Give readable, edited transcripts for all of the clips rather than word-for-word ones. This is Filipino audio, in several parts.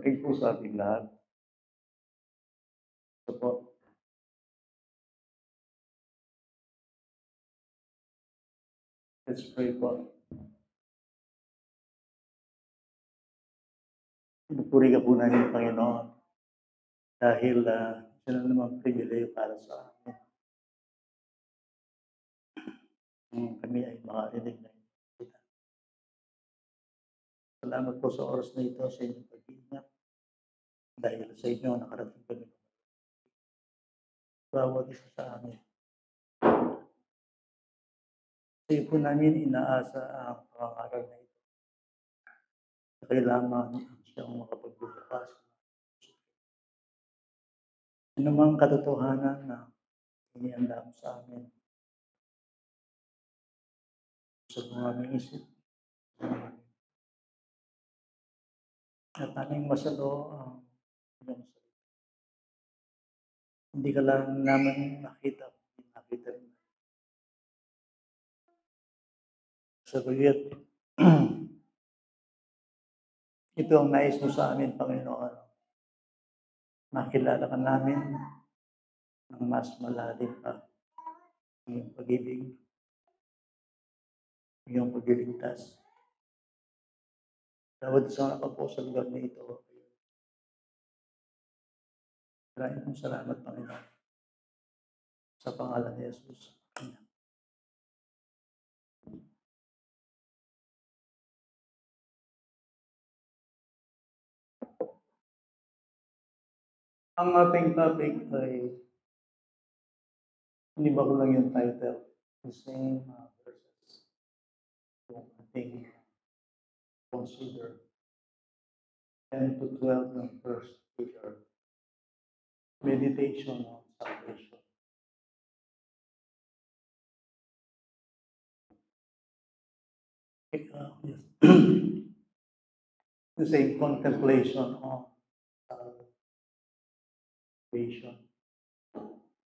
Pray po sa ating lahat. Ito po. Let's pray po. Pinupuri ka po namin, Panginoon, dahil sila naman pribileyo para sa amin. Kami ay makarinig na kita. Salamat po sa oras na ito sa inyong pag-iingat. Dahil sa inyo, nakarating kami. Bawat isa sa amin. Sa iyo po namin inaasa ang pangangaral na ito. Kailangan siyang makapagbubukas. Ano mang katotohanan na inianda mo sa amin. Sa mga aming isip. At aming masalo ang inyong salita. Hindi ka lang naman nakita rin. Sa kuyat, ito ang nais mo sa amin, Panginoon. Makilala ka namin ng mas malalim pa. Iyong pag-ibig, iyong pagliligtas. Dawad sa mga po sa lugar na ito. Maraming pong salamat, Panginoon. Sa pangalan ni Jesus. Amen. Ang ating topic ay, hindi ba ko lang yung title, the same verses. Kung ating consider 10 to 12 ng 1 Peter. Meditation on salvation. Yes. The same contemplation on salvation.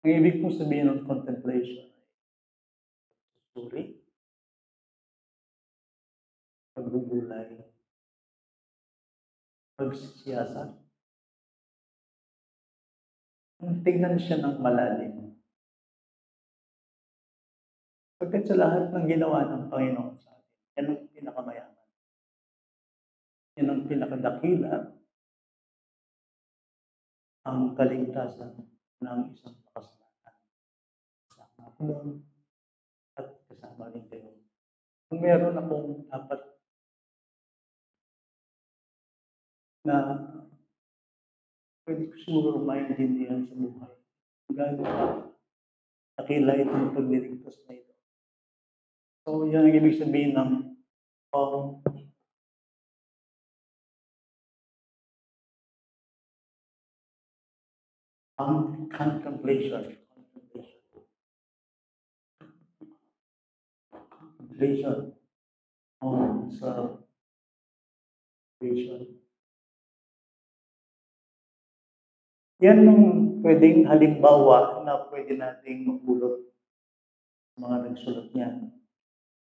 Ang ibig po sabihin ng contemplation ay pagsusuri, pagbubulay, pagsisiyasat. Tignan siya ng malalim. Pagkat sa lahat ng ginawa ng Panginoon sa atin, yan ang pinakamayaman. Yan ang pinakadakila, ang kaligtasan ng isang makasalanan. Kasama ako doon at kasama rin kayo. Kung meron akong dapat na pwede ko siguro maintindihan sa buhay. Gano'n dakila itong pagliligtas na ito. So, yan ang ibig sabihin ng contemplation on salvation. Yan ang pwedeng halimbawa na pwede nating mapulot sa mga nagsulat niyan.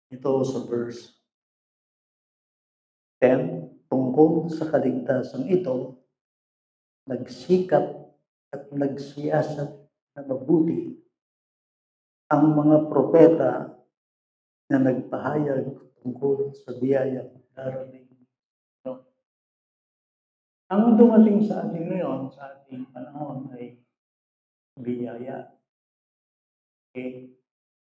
Ito sa verse 10, tungkol sa kaligtasan ito, nagsikap at nagsiyasat na mabuti ang mga propeta na nagpahayag tungkol sa biyayang darating. No? Ang dumating sa atin ngayon, sa ating panahon ay biyaya. Okay?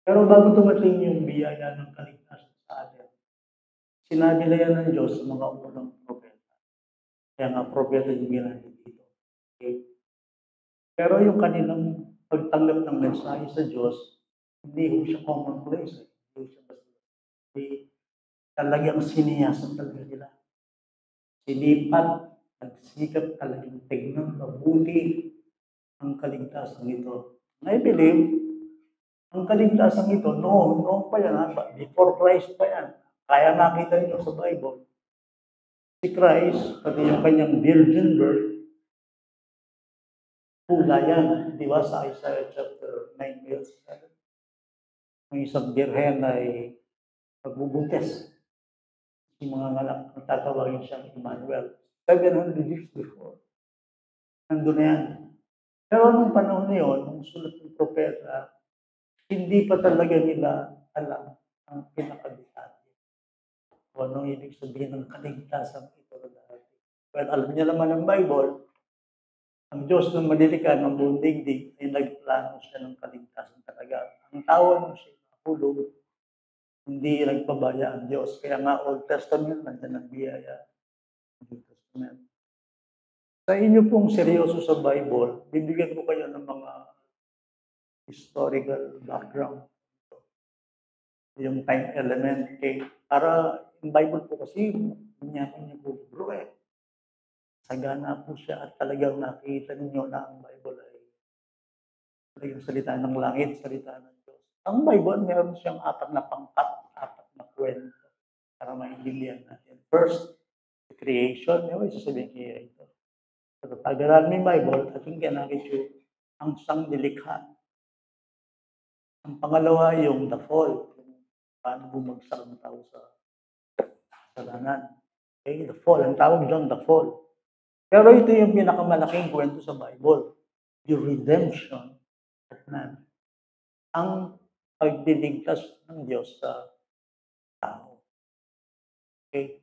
Pero bago dumating yung biyaya ng kaligtasan sa atin, sinabi na yan ng Diyos sa mga unang propeta. Kaya nga propeta yung ginamit dito. Okay? Pero yung kanilang pagtanggap ng mensahe sa Diyos, hindi ho siya commonplace. Hindi siya basta. Hindi talagang siniyasan talaga nila. Sinipat, nagsikap talagang tignan mabuti ang kaligtasan ito. I believe, ang kaligtasan ito, noon pa yan, before Christ pa yan. Kaya nakita niyo sa Bible, si Christ, pati yung kanyang virgin birth, hula yan. Di ba sa Isaiah chapter 9 verse 7? Ang isang birhen ay magbubuntis. Yung mga anak, tatawagin siyang Emmanuel. 700 years before. Nandun na yan. Pero nung panahon na yun, nung sulat ng propeta, hindi pa talaga nila alam ang pinakadetalye. O anong ibig sabihin ng kaligtasan ito na dahil. Well, alam niya naman ng Bible, ang Diyos ng malilikan ng buong digdig ay nagplano siya ng kaligtasan talaga. Ang tao nung siya nahulog, hindi nagpabaya ang Diyos. Kaya nga Old Testament, nandiyan ang biyaya. New Testament. Sa inyo pong seryoso sa Bible, bibigyan ko kayo ng mga historical background. Yung time element. Okay? Para yung Bible po kasi, minyaman niyo po libro eh. Sagana po siya at talagang nakita ninyo na ang Bible ay talagang salita ng langit, salita ng Diyos. Ang Bible, meron siyang 4 na pangkat, 4 na kwento para maintindihan natin. First, the creation. May sasabihin kaya ito. So, pag-aral mo yung Bible, pakinggan natin yung ang sangnilikha. Ang pangalawa, yung the fall. Paano bumagsak ang tao sa kasalanan. Okay, the fall. Ang tawag dyan, the fall. Pero ito yung pinakamalaking kwento sa Bible. Yung redemption of man. Ang pagdiligtas ng Diyos sa tao. Okay?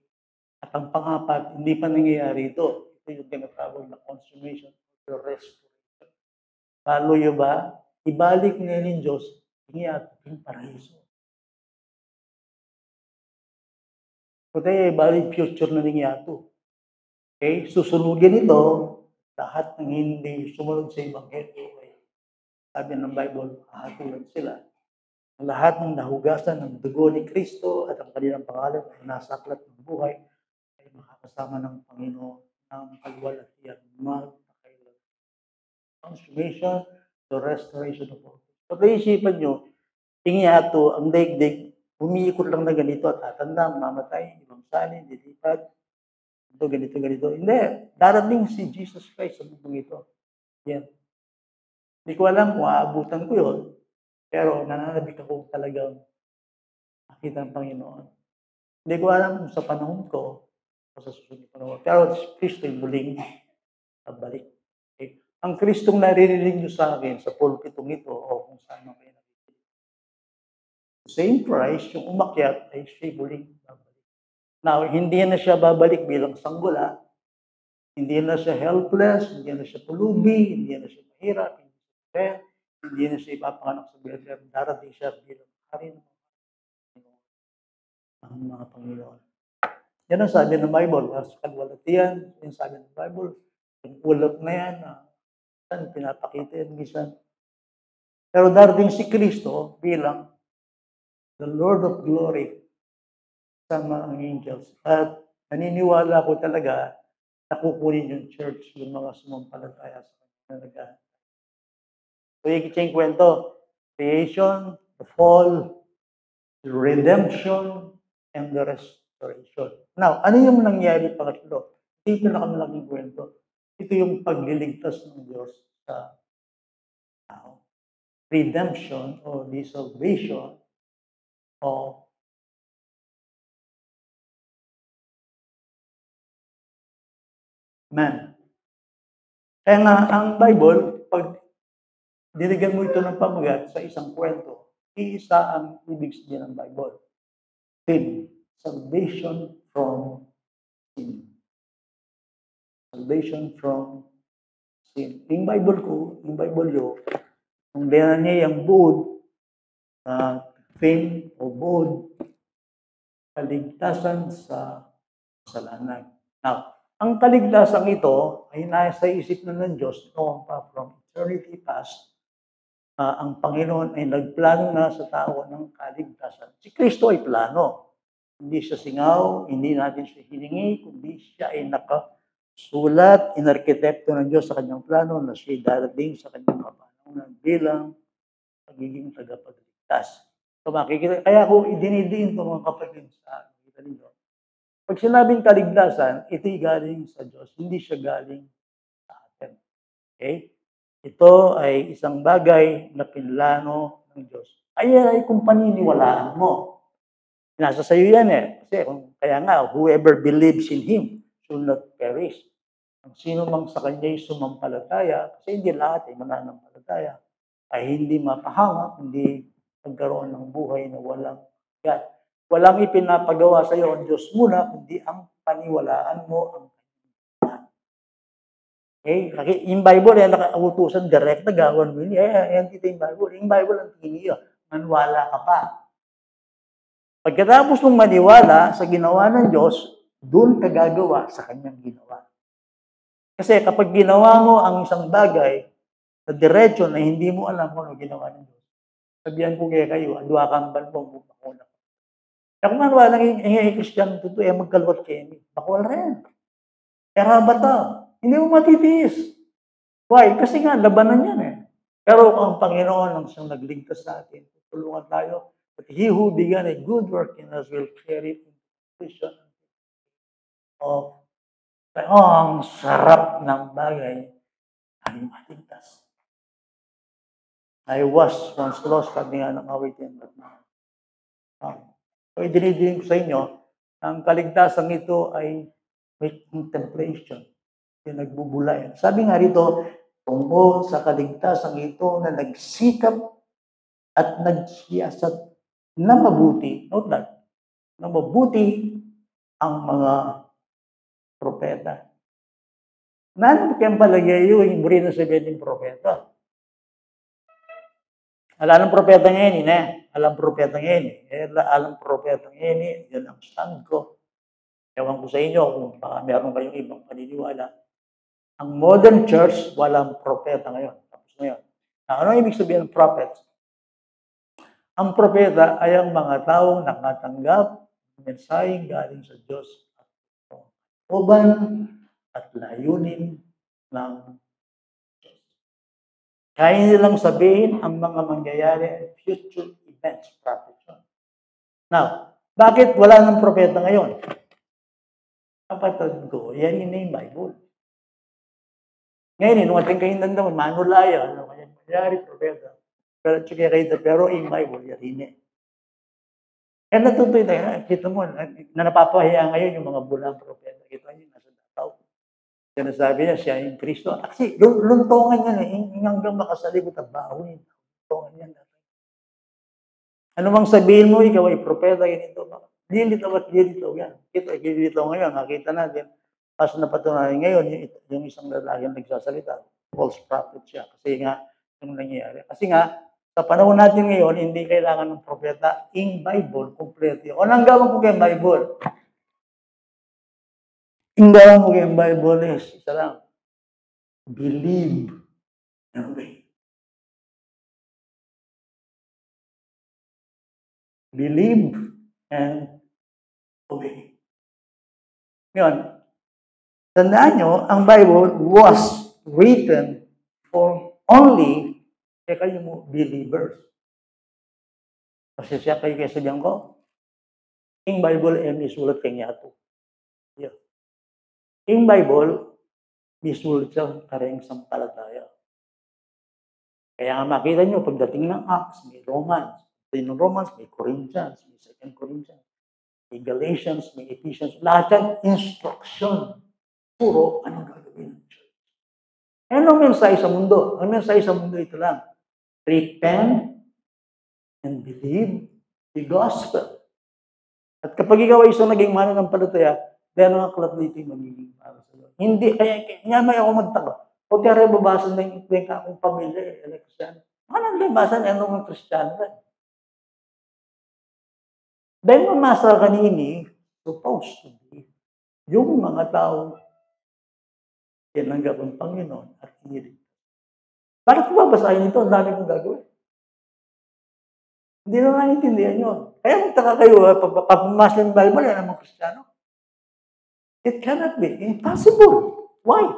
At ang pangapat, hindi pa nangyayari ito. Ito yung tinatawag na consummation or restoration. Palo yun ba? Ibalik niya ng Diyos yung paraiso. Kasi balik future na nangyari. Okay? Susunugin ito, lahat ng hindi sumunod sa Ebanghelyo ay sabi ng Bible, hahatulan sila. Lahat ng nahugasan ng dugo ni Kristo at ang kanilang pangalan ay nasa aklat ng buhay ay makakasama ng Panginoon ng kalwalatian magpakailan. Consummation, the restoration of all. So, naisipan nyo, tingyato, ang daigdig, umiikot lang na ganito at tatanda, mamatay, ibang salin, dilipad, ito, ganito. Hindi. Darating si Jesus Christ sa mundong ito. Yan. Hindi ko alam kung aabutan ko yun, pero nananabik ako talagang makita ng Panginoon. Hindi ko alam kung sa panahon ko o sa susunod na panahon. Pero si Kristo yung muling pabalik. Okay? Ang Kristong naririnig nyo sa akin sa pulpitong ito o kung saan man kayo nakikinig. Same Christ, yung umakyat ay siya muling babalik. Now, hindi na siya babalik bilang sanggula. Hindi na siya helpless, hindi na siya pulubi, hindi na siya mahirap, hindi na siya ipapanganak sa Bethlehem. Darating siya bilang hari ng mga Panginoon. Yan ang sabi ng Bible. Sa kalwalatian, yung sabi ng Bible, yung ulap na yan, saan pinapakita yan minsan. Pero darating si Kristo bilang the Lord of Glory, sama ang angels. At naniniwala ko talaga na kukunin yung church, yung mga sumampalataya sa kanya. So, yung kwento, creation, the fall, the redemption, and the restoration. Now, ano yung nangyari pangatlo? Ito yung pinakamalaking kwento. Ito yung pagliligtas ng Diyos sa tao. Redemption or the salvation of man. Kaya nga, ang Bible, pag dinigyan mo ito ng pamagat sa isang kwento, iisa ang ibig sabihin ng Bible. Sin. Salvation from sin. Salvation from sin. Yung Bible ko, yung Bible yo, kung diyan niya yung buod, fin o buod, kaligtasan sa kasalanan. Now, ang kaligtasan ito ay nasa isip na ng Diyos noong pa from eternity past. Ang Panginoon ay nagplano na sa tao ng kaligtasan. Si Kristo ay plano. Hindi siya singaw, hindi natin siya hiningi, kundi siya ay nakasulat, inarkitekto ng Diyos sa kanyang plano na siya darating sa kanyang kapanahonan bilang pagiging tagapagligtas. So makikita, kaya ko idinidiin ito mga kapatid sa kita ninyo. Pag sinabing kaligtasan, ito'y galing sa Diyos, hindi siya galing sa atin. Okay? Ito ay isang bagay na pinlano ng Diyos. Ay kung paniniwalaan mo. Nasa sayo yan eh. Kasi kaya nga, whoever believes in Him should not perish. Ang sino mang sa kanya'y sumampalataya, kasi hindi lahat ay mananampalataya, ay hindi mapahamak, hindi magkaroon ng buhay na walang hanggan. Walang ipinapagawa sa iyo ang Diyos muna, kundi ang paniwalaan mo ang okay? Yung Bible, nakautusan direct na gawin mo yun. Yan dito yung Bible. Yung Bible ang tingin manwala ka pa. Pagkatapos mong maniwala sa ginawa ng Diyos, doon ka gagawa sa kanyang ginawa. Kasi kapag ginawa mo ang isang bagay na diretso na hindi mo alam kung ano ginawa ng Diyos, sabihan ko kayo, adwa kang banbong bukuna. Kaya kung ano, ang Christian totoo, magkalwat kayo. Bakwal rin. Karabata. Hindi mo matitiis. Why? Kasi nga, labanan yan eh. Pero ang Panginoon ang siyang nagligtas sa atin. Tulungan tayo. But He who began a good work in us will carry it into completion of ang sarap ng bagay ay maligtas. I was once lost, sabi nga ng awitin. So, idinidinig ko sa inyo, ang kaligtasan ito ay may contemplation. Yung nagbubulay. Sabi nga rito, tungkol sa kaligtasan ito na nagsikap at nagsiyasat na mabuti. Note that. Na mabuti ang mga propeta. Nano kayang palagay yung buri na sabihin ng propeta? Alam ng propeta ngayon, alam propeta ngayon. Alam propeta ngayon, yan ang stand ko. Ewan ko sa inyo kung baka meron kayong ibang paniniwala. Ang modern church, walang propeta ngayon. Tapos ngayon. Ano ibig sabihin ng prophet? Ang propeta ay ang mga taong nakatanggap ng mensaheng galing sa Diyos at uban at layunin ng Diyos. Kaya nilang sabihin ang mga mangyayari future events, prophet. Now, bakit wala ng propeta ngayon? Kapatid ko, yan yung Bible. Ngayon, nung ating kahindan naman, manulaya, ano kaya mangyari, propeta. Pero in Bible, yan hindi. Kaya natutuloy tayo, kita mo, na napapahiya ngayon yung mga bulang propeta. Kita nyo, nasa dataw. Sinasabi niya, siya yung Kristo. Kasi, luntungan yan eh, hanggang makasalikot at bawin. Luntungan yan. Ano mang sabihin mo, ikaw ay propeta, ganito ba? Lilitaw at lilitaw yan. Kita, lilitaw ngayon, nakita natin. Mas napatunayan ngayon, yung isang lalaki nagsasalita, false prophet siya. Kasi nga, yung nangyayari. Kasi nga, sa panahon natin ngayon, hindi kailangan ng propeta in Bible, kompleto. O nang gawin ko kayong Bible? Ang gawin ko kayong Bible is, isa lang, believe and obey. Believe and obey. Ngayon, tandaan nyo, ang Bible was written for only kayo mo believers. Kasi siya kayo sabihan ko, yung Bible ay misulat kay Yato. Yeah. Yung Bible, misulat siya kareng sampalataya. Kaya nga makita nyo, pagdating ng Acts, may Romans. Pagdating ng Romans, may Corinthians, may 2 Corinthians, may Galatians, may Ephesians. Lahat yan, instruction. Puro, anong gagawin ng church? Anong mensahe sa mundo? Ang mensahe sa mundo ito lang. Repent and believe the gospel. At kapag ikaw ay isang naging mananampalataya, dahil ang aklat dito yung magiging para sa iyo. Hindi, kaya may ako magtaka. O kaya babasa na yung akong pamilya, Kristiyan. Anong babasa na yung Kristiyan? Dahil mamasa kanini, supposed to be, yung mga tao tinanggap ng Panginoon at hinilig. Bakit ko babasahin ito? Ang dami kong gagawin. Hindi na naintindihan yun. Kaya magtaka kayo, pag pumasa ng Bible, yan ang mga Kristiyano. It cannot be. Impossible. Why?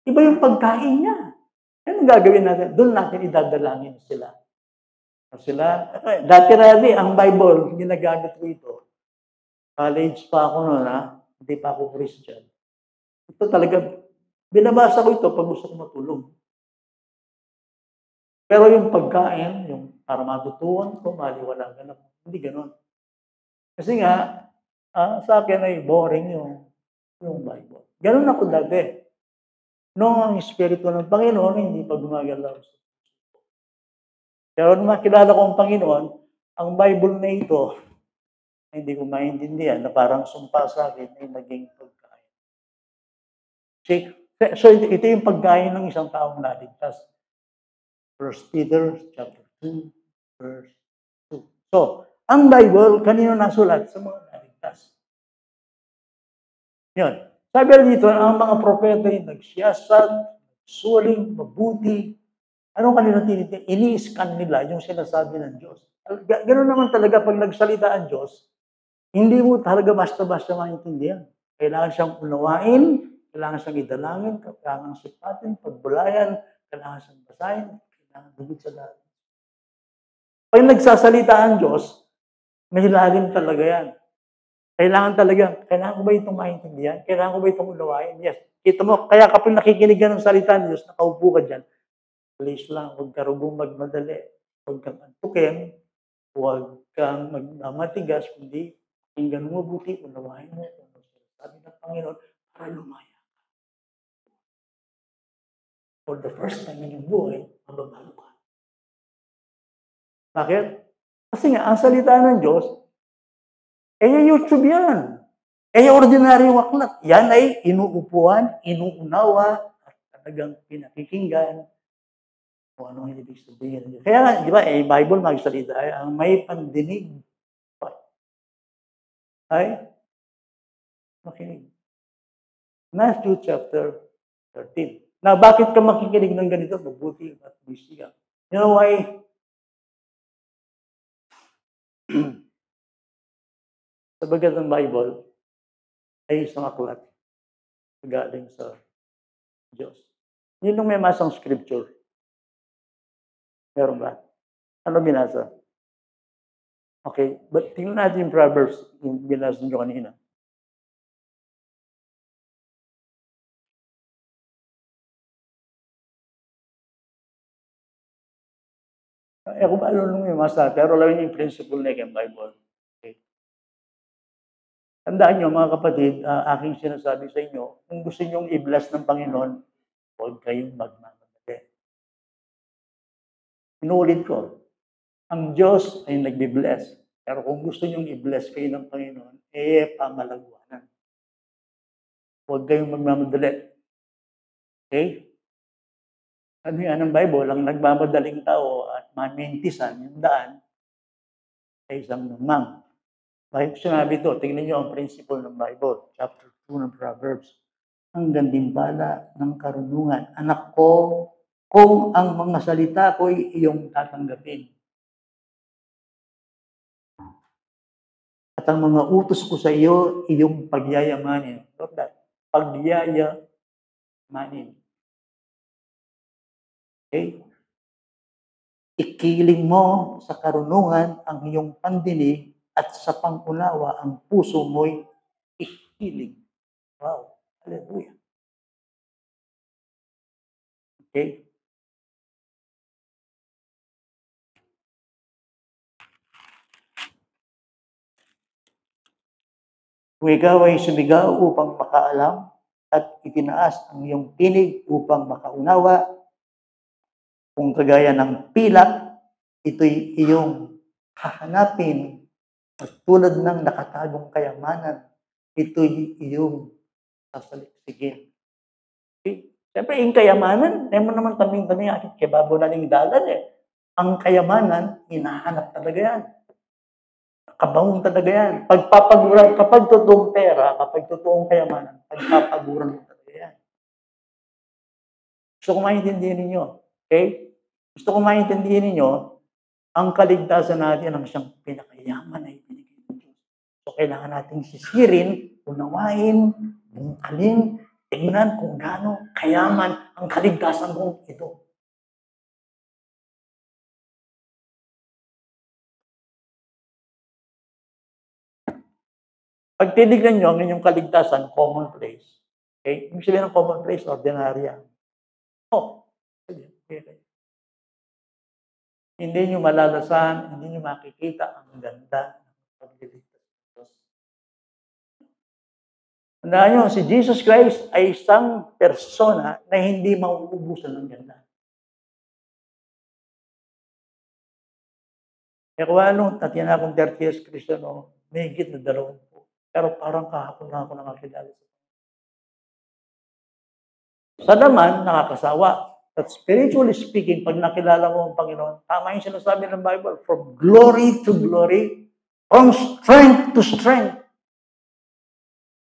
Iba yung pagkain niya. Ano gagawin natin? Doon natin idadalangin sila. Dati-dati, ang Bible, ginagamit ko ito. College pa ako noon, hindi pa ako Christian. Ito talaga, binabasa ko ito pag gusto ko matulog. Pero yung pagkain, yung para matutuwan ko, maliwanagan ako. Hindi ganun. Kasi nga, sa akin ay boring yung yung Bible. Gano'n ako dati. Noong ang Espiritu ng Panginoon hindi pa gumagalaw. Pero nung makilala ko ang Panginoon, ang Bible na ito, hindi ko maintindihan na parang sumpa sa akin ay naging pagkain. See, so ito yung pagkain ng isang taong naligtas. 1 Peter chapter 2, verse 2. So, ang Bible, kanino nasulat? Sa mga naligtas. Yun. Sabi dito, ang mga propeta ay nagsiyasat, suling, mabuti. Anong kanila tinitin? Ini-scan nila yung sinasabi ng Diyos. Ganoon naman talaga pag nagsalita ang Diyos, hindi mo talaga basta-basta maintindihan. Kailangan siyang unawain, kailangan siyang idalangin, kailangan sipatin, pagbulayan, kailangan siyang basahin, kailangan dugod sa lahat. Pag nagsasalita ang Diyos, may lalim talaga yan. Kailangan ko ba itong maintindihan? Kailangan ko ba itong unawain? Yes. Kita mo, kaya kapag nakikinig ka ng salita ng Diyos, nakaupo ka dyan, please lang, huwag ka rubong magmadali. Huwag kang antukin, huwag kang magmamatigas, kundi pakinggan mo mabuti, unawain mo kung ano sabi ng Panginoon para lumaya. For the first time in yung buhay, mababago ka. Bakit? Kasi nga, ang salita ng Diyos, YouTube yan. Ordinaryong aklat. Yan ay inuupuan, inuunawa, at talagang pinakikinggan kung anong ibig sabihin. Kaya nga, di ba, Bible magsalita ay ang may pandinig ay makinig. Matthew chapter 13. Now, bakit ka makikinig ng ganito? Mabuti at busy ka. You know why? Sabagat ng Bible ay isang aklat galing sa Diyos. Yun nung may masang scripture. Meron ba? Ano binasa? Okay, but tingnan natin yung Proverbs, yung binasa nyo kanina. Kung ano nung may masa, pero lawin yung principle na yung Bible. Okay. Tandaan nyo, mga kapatid, aking sinasabi sa inyo, kung gusto nyo i-bless ng Panginoon, huwag kayong magmamadali. Inuulit ko, ang Diyos ay nagbi-bless. Pero kung gusto nyo i-bless kayo ng Panginoon, pamalaguanan. Huwag kayong magmamadali. Okay? Ano yan ang Bible, ang nagmamadaling tao at mamintisan yung daan ay isang namang. Bakit sinabi ito? Tingnan nyo ang principle ng Bible, chapter 2 ng Proverbs. Ang gandimbala ng karunungan. Anak ko, kung ang mga salita ko ay iyong tatanggapin. At ang mga utos ko sa iyo, iyong pagyayamanin. Look that. Pagyayamanin. Okay? Ikiling mo sa karunungan ang iyong pandinig at sa pangunawa ang puso mo'y ihiling. Wow. Hallelujah. Okay? Kung ikaw ay sumigaw upang makaalam at itinaas ang iyong tinig upang makaunawa, kung kagaya ng pilak, ito'y iyong hahanapin at tulad ng nakatagong kayamanan, ito'y iyong sasaliksigin. Okay? Siyempre, yung kayamanan, hindi mo naman taming-taming akit kay babo na ng dalan Ang kayamanan, hinahanap talaga yan. Kabahong talaga yan. Pagpapaguran, kapag totoong pera, kapag totoong kayamanan, pagpapaguran mo talaga yan. Gusto ko maintindihan ninyo. Okay? Gusto ko maintindihan ninyo, ang kaligtasan natin ang siyang pinakayaman na ibinigay ng Diyos. So, kailangan nating sisirin, unawain, bungkalin, tingnan kung gaano kayaman ang kaligtasan mo ito. Pag tinignan nyo ang inyong kaligtasan, commonplace. Okay? Yung sabihin ng commonplace, ordinarya. Okay. Hindi nyo malalasan, hindi nyo makikita ang ganda ng pagliligtas ng Diyos. Tandaan nyo, si Jesus Christ ay isang persona na hindi mauubusan ng ganda. Eh kung ano, tatiyan na akong 30 years Christian, may higit na 20. Pero parang kahapon na ako nakakilala. Sa naman, nakakasawa. But spiritually speaking, pag nakilala mo ang Panginoon, tama yung sinasabi ng Bible, from glory to glory, from strength to strength.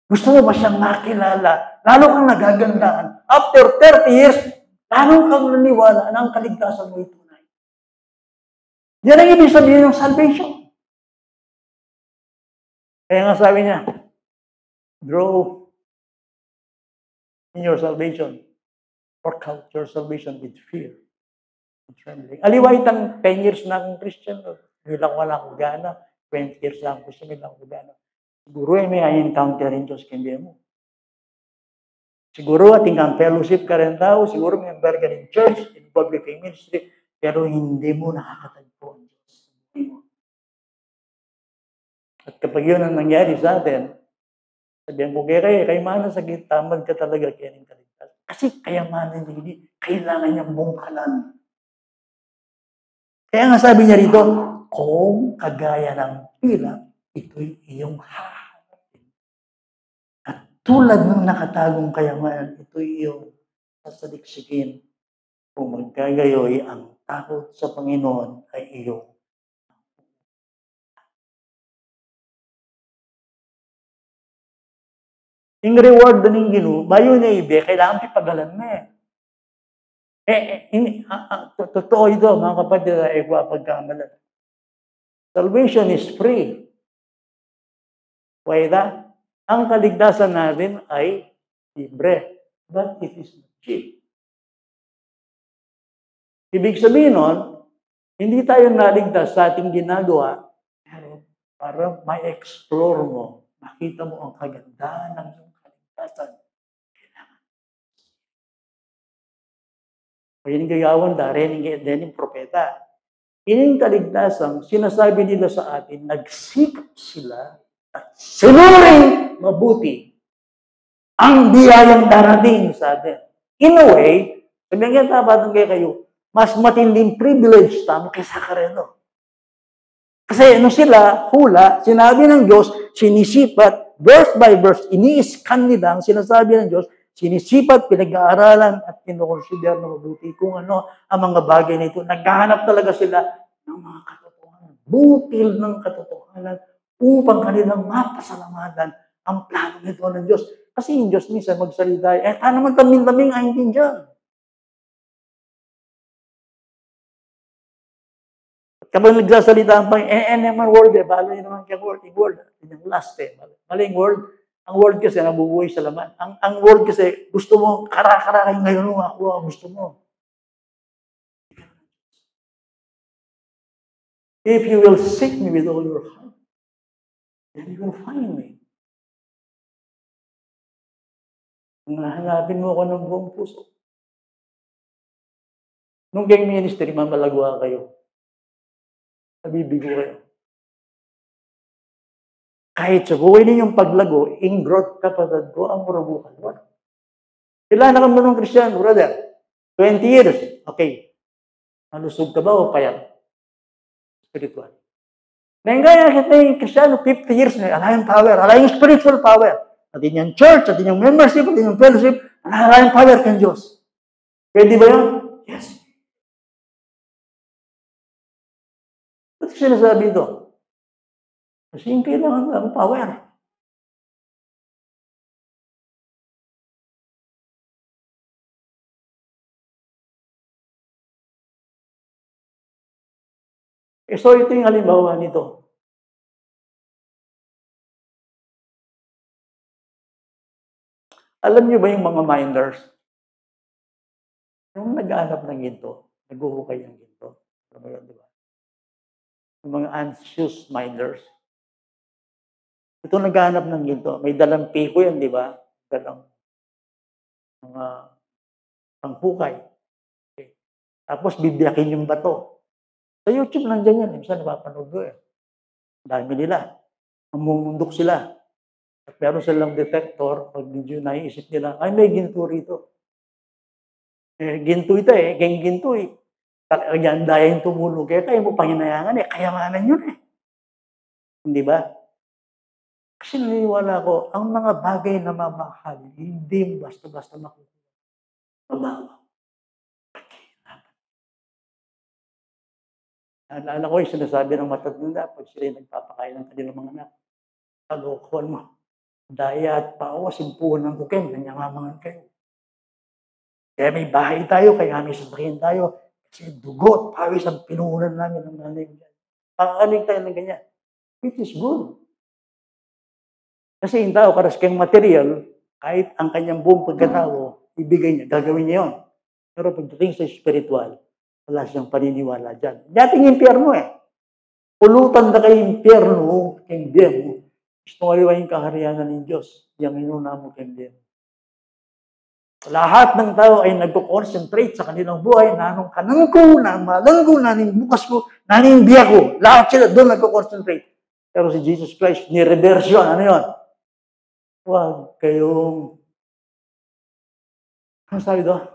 Gusto mo ba siyang nakilala? Lalo kang nagagandaan. After 30 years, lalo kang naniwala na ang kaligtasan mo ito. Yan ang ibig sabihin ng salvation. Kaya nga sabi niya, grow in your salvation. Work out your salvation with fear and trembling. Aliwait ang 10 years na akong Christian. Hindi lang wala akong gana. 20 years na akong Christian, hindi lang akong gana. Siguro may encounter rin Diyos kindi mo. Siguro ating kang fellowship ka rin tao. Siguro member ka rin church, in public ministry. Pero hindi mo nakakatagpo ang Diyos. At kapag yun ang nangyari sa atin, sabihan ko kayo mana sa tamad ka talaga kaya ng kaligtas. Kasi kayamanan niya hindi, kailangan niyang bungkalan. Kaya nga sabi niya rito, kung kagaya ng pilak, ito'y iyong hahanapin. At tulad ng nakatagong kayamanan, ito'y iyong sasaliksikin. Kung magkagayoy, ang takot sa Panginoon ay iyong. Yung reward ng Ginoo, bayo na ibe, kailangan pipagalan mo totoo ito, mga kapatid, ay pagkamalan. Salvation is free. Why that? Ang kaligtasan natin ay libre, but it is not cheap. Ibig sabihin nun, hindi tayo naligtas sa ating ginagawa, pero para ma-explore mo, makita mo ang kagandahan ng kaligtasan. Kaya yung gayawan rin yung propeta. Ining kaligtasan, sinasabi nila sa atin, nagsikap sila at sinuring mabuti ang biyayang darating sa atin. In a way, sabihin nga tabatang kayo, mas matinding privilege tamo kaysa kareno. Kasi sila, hula, sinabi ng Diyos, sinisipat, verse by verse, ini-scan nila ang sinasabi ng Diyos, sinisipat, pinag-aaralan at kinukonsider na mabuti kung ano ang mga bagay nito. Naghahanap talaga sila ng mga katotohanan. Butil ng katotohanan upang kanilang mapasalamatan ang plano nito ng Diyos. Kasi yung Diyos minsan magsalita, naman taming-taming ang intindihan. Kapag nagsasalita ang Panginoon, naman word balo yun naman kaya word. Yung last maling word. Ang word kasi nabubuhay sa laman. Ang word kasi, gusto mo, kara-kara kayo ngayon mo, ako ang gusto mo. If you will seek me with all your heart, then you will find me. Hanapin mo ako ng buong puso. Nung gang ministry, mamalagwa kayo. Nabibigo kayo. Kahit sa buhay ninyong paglago, in growth kapatid ko, ang murabukan mo. Kailan ka mo ng Kristiyan, brother? 20 years. Okay. Malusog ka ba o payat? Spiritual. Nangyayon kita yung Kristiyan, 50 years na, alayang power, alayang spiritual power. Atin yung church, atin yung membership, atin yung fellowship, alayang power kang Diyos. Pwede ba yun? Yes. Ba't sinasabi ito? Kasi yung kailangan ng power. So ito yung halimbawa nito. Alam niyo ba yung mga miners? Yung nag-aanap ng ginto, naghuhukay ng ginto. Alam mo yun, di ba? Yung mga anxious miners. Ito naghahanap ng ginto. May dalang piko yan, di ba? Dalang mga panghukay. Okay. Tapos bibiyakin yung bato. Sa YouTube nandiyan yan. Minsan napapanood ko Dami nila. Mamumundok sila. At meron silang detector, pag medyo naiisip nila, ay may ginto rito. Ginto ito geng ginto talagang dayang tumulong kaya mo panginayangan kayamanan yun Hindi ba? Kasi naniniwala ako, ang mga bagay na mamahal, hindi basta-basta makukuha. Mababa. Naalala ko yung sinasabi ng matatanda pag sila nagpapakain ng kanilang mga anak. Kalokohan mo. Daya at pawa, simpuhan ng kukim, nanyangamangan kayo. Kaya may bahay tayo, kaya may sasakyan tayo. Kasi dugo at pawis ang pinuhunan namin ng nanay. Pakakalig tayo ng ganyan. It is good. Kasi yung tao, karas kayong material, kahit ang kanyang buong pagkatao, ibigay niya, gagawin niya yun. Pero pagdating sa spiritual, wala siyang paniniwala dyan. Dating impyerno Pulutan na kay impyerno, kay impyerno. Gusto mo yung kaharianan ng Diyos. Yang inuna mo kay impyerno. Lahat ng tao ay nagko-concentrate sa kanilang buhay, nanong kanang ko, namalang ko, naning bukas ko, naning biya ko. Lahat sila doon nagko-concentrate. Pero si Jesus Christ, ni-reverse yun. Ano yun? Huwag kayong, ano sabi doon?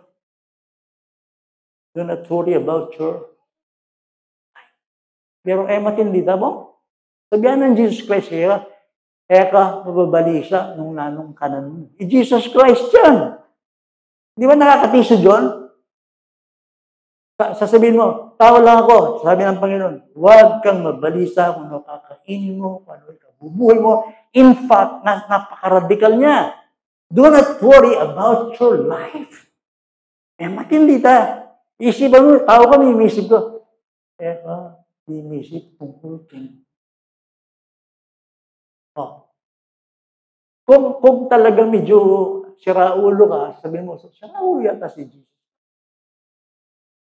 Do not worry about your pero matindi mo. Sabihan ng Jesus Christ kaya, ka mababalisa nung nanong kanan mo. Jesus Christ yan. Di ba nakakatiso John? Sasabihin mo, tao lang ako. Sabi ng Panginoon, huwag kang mabalisa kung ano kakainin mo, kung ano ikabubuhay mo. In fact, napaka-radical niya. Do not worry about your life. Matindi ta. Isipan mo, tao kami, imisip ko. Inisip tungkol kay Kung talagang medyo siraulo ka, sabihin mo, siraulo yata si Jesus.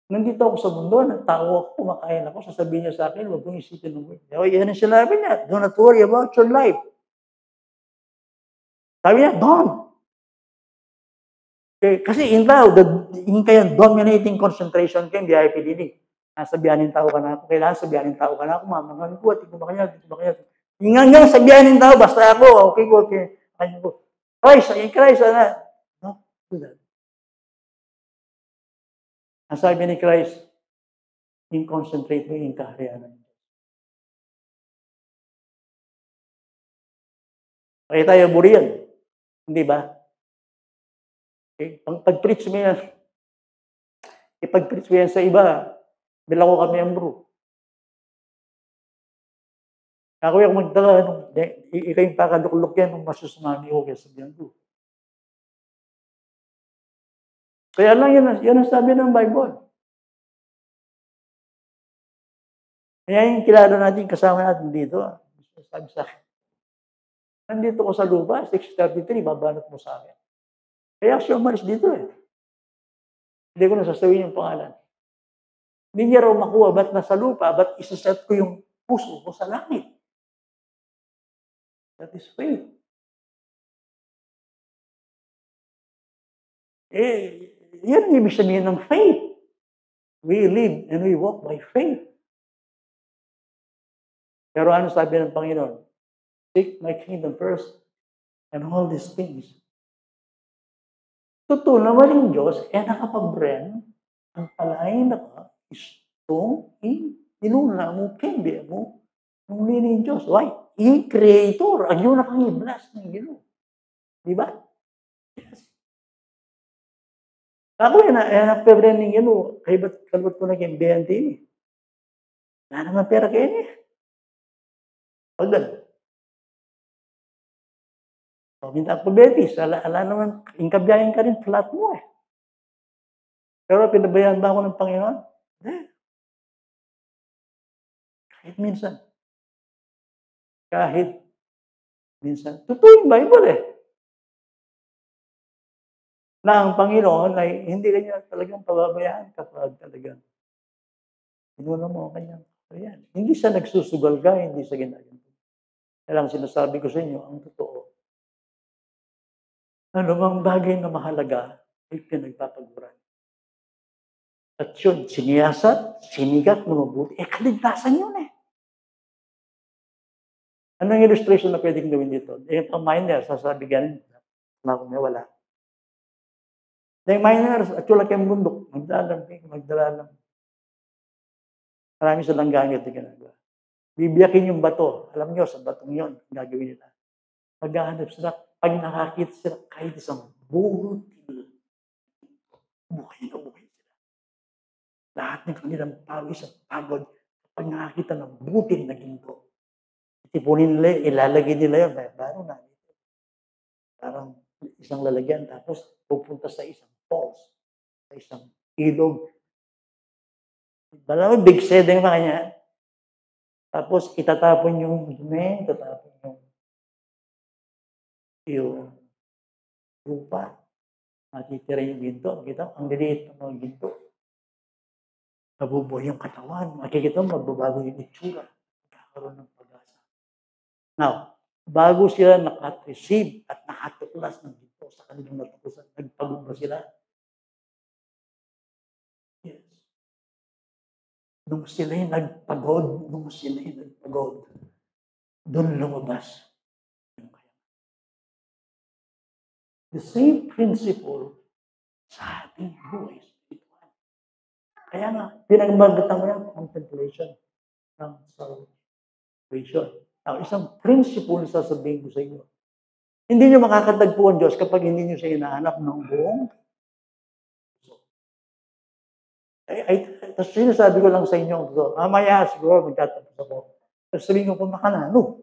Nandito ako sa mundo, nagtao ako, kumakain ako, sasabihin niya sa akin, huwag kong isipin ng word. Yan ang sinabi niya, do not worry about your life. Sabi niya, don't. Kasi in tao, yung kaya dominating concentration kayo, VIP dinig. Nasabihanin tao ka na ako, kailangan sabihanin tao ka na ako, mamangan ko, tingko ba kanya. Hanggang sabihanin tao, basta ako, okay. Kanya ko, Christ, no, do that. Ang sabi ni Christ, concentrate mo yung kaharianan. Kaya tayo buriyan. Hindi ba? Pag-preach mo yan, ipag-preach mo yan sa iba, bilang ko kami ang bro. Ako yung magdala, ikaw yung pakaluklok yan, nung masusumami ko, kaya sabihan ko. Kaya lang yan ang sabi ng Bible. Kaya yung kilala natin, kasama natin dito, sabi sa akin, nandito ko sa lupa, 6:33, babanat mo sa akin. Kaya siya umalis dito Hindi ko nasasabihin yung pangalan. Hindi niya raw makuha, ba't nasa lupa, ba't isaset ko yung puso ko sa langit? That is faith. Yan ang ibig sabihin ng faith. We live and we walk by faith. Pero ano sabi ng Panginoon? Seek my kingdom first and all these things. Totoo naman yung Diyos, nakapag-brand, ang palain na ka, istong, inuna mo, kendi mo, nung lini yung Diyos. Why? I-creator, ang yun nakang-i-bless ng Ginoo. Di ba? Yes. Ako nagpe-brand ng Ginoo, kaya ba't kalbot ko na kayong BNT Wala naman pera kayo Pagod. Minta ako betis, ala naman, ingkabyahin ka rin, flat mo Pero pinabayaan ba ako ng Panginoon? Kahit minsan. Totoo yung Bible Na ang Panginoon ay hindi kanya talagang pababayaan kapag talagang inuna mo ang kanyang kaya. Hindi siya nagsusugal ka, hindi siya ginagawa. Kaya lang sinasabi ko sa inyo, ang totoo. Anumang bagay na mahalaga ay pinagpapaguran. At yun, siniyasat, sinigat na mabuti. Kaligtasan yun Anong illustration na pwedeng gawin dito? Yung pang minor, sasabi ganin, na kung wala. Yung minor, at wala kayong bundok, magdala lang. Marami silang gamit na ginagawa. Bibiyakin yung bato. Alam nyo, sa batong yun, gagawin nila. Maghahanap sila, pag nakakita sila, kahit isang butil, buhay na buhay sila. Lahat ng kanilang pawis at pagod, pag nakakita ng butil na ginto, itipunin nila, ilalagay nila yun, baro na. Parang isang lalagyan, tapos pupunta sa isang falls, sa isang ilog. Malamang big setting na kanya. Tapos itatapon yung dumi, itatapon yung lupa. Matitira yung ginto. Makita, ang liliit ng mga ginto. Mabubuhay yung katawan. Makikita mo, magbabago yung itsura. Magkakaroon ng pag-asa. Now, bago sila naka-receive at nakatuklas ng ginto sa kanilang natuklasan, nagpagod ba sila? Yes. Nung sila'y nagpagod, doon lumabas. The same principle sa ating buhay spiritual. Kaya nga, pinagmagatan mo yan, contemplation ng salvation. Now, isang principle na sasabihin ko sa inyo. Hindi nyo makakatagpo ang Diyos kapag hindi nyo siya hinahanap ng buong puso. Tapos sinasabi ko lang sa inyo, mamaya siguro magtatapos ako. Tapos sabihin ko, makanano.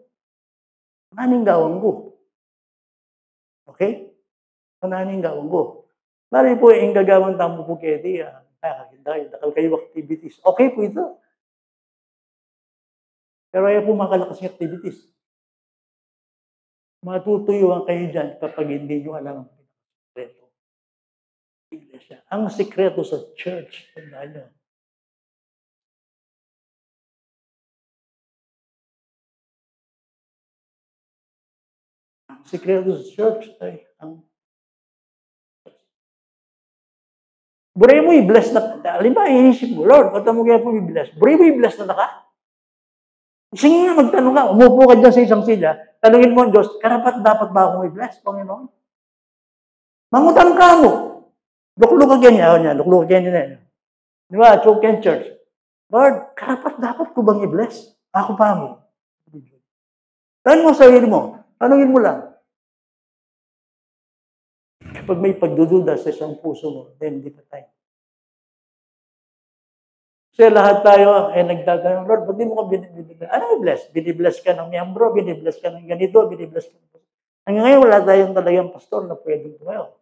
Maning gawang ko. Okay? Maning gawang ko. Mari po, yung gagawang tamo po kedi, dakal kayo activities. Okay po ito. Pero ayaw po makalakas yung activities. Matutuyuan kayo dyan kapag hindi nyo alam ang sikreto. Iglesia. Ang sikreto sa church, tandaan nyo. Ang sikreto sa church ay ang buray mo i-bless na, alimba, inisip mo, Lord, ba't mo kaya po i-bless? Buray mo i-bless na ka? Sige nga, magtanong ka, umupo ka dyan sa isang silya, tanungin mo ang Diyos, karapat dapat ba akong i-bless, Panginoon? Mangutang ka mo. Lukluk ka ganyan, lukluk ka ganyan. Di ba, Choken Church. Lord, karapat dapat ko bang i-bless? Ako pa mo. Tanong mo sa sarili mo, tanungin mo lang. Kapag may pagdududa sa isang puso mo, then hindi pa tayo. Kasi lahat tayo ay nagtatanong, Lord, ba't di mo ka binibless? Ano i-bless? Binibless ka ng miyembro, binibless ka ng ganito, binibless ka ng... Hanggang ngayon, wala tayong talagang pastor na pwedeng tumayo.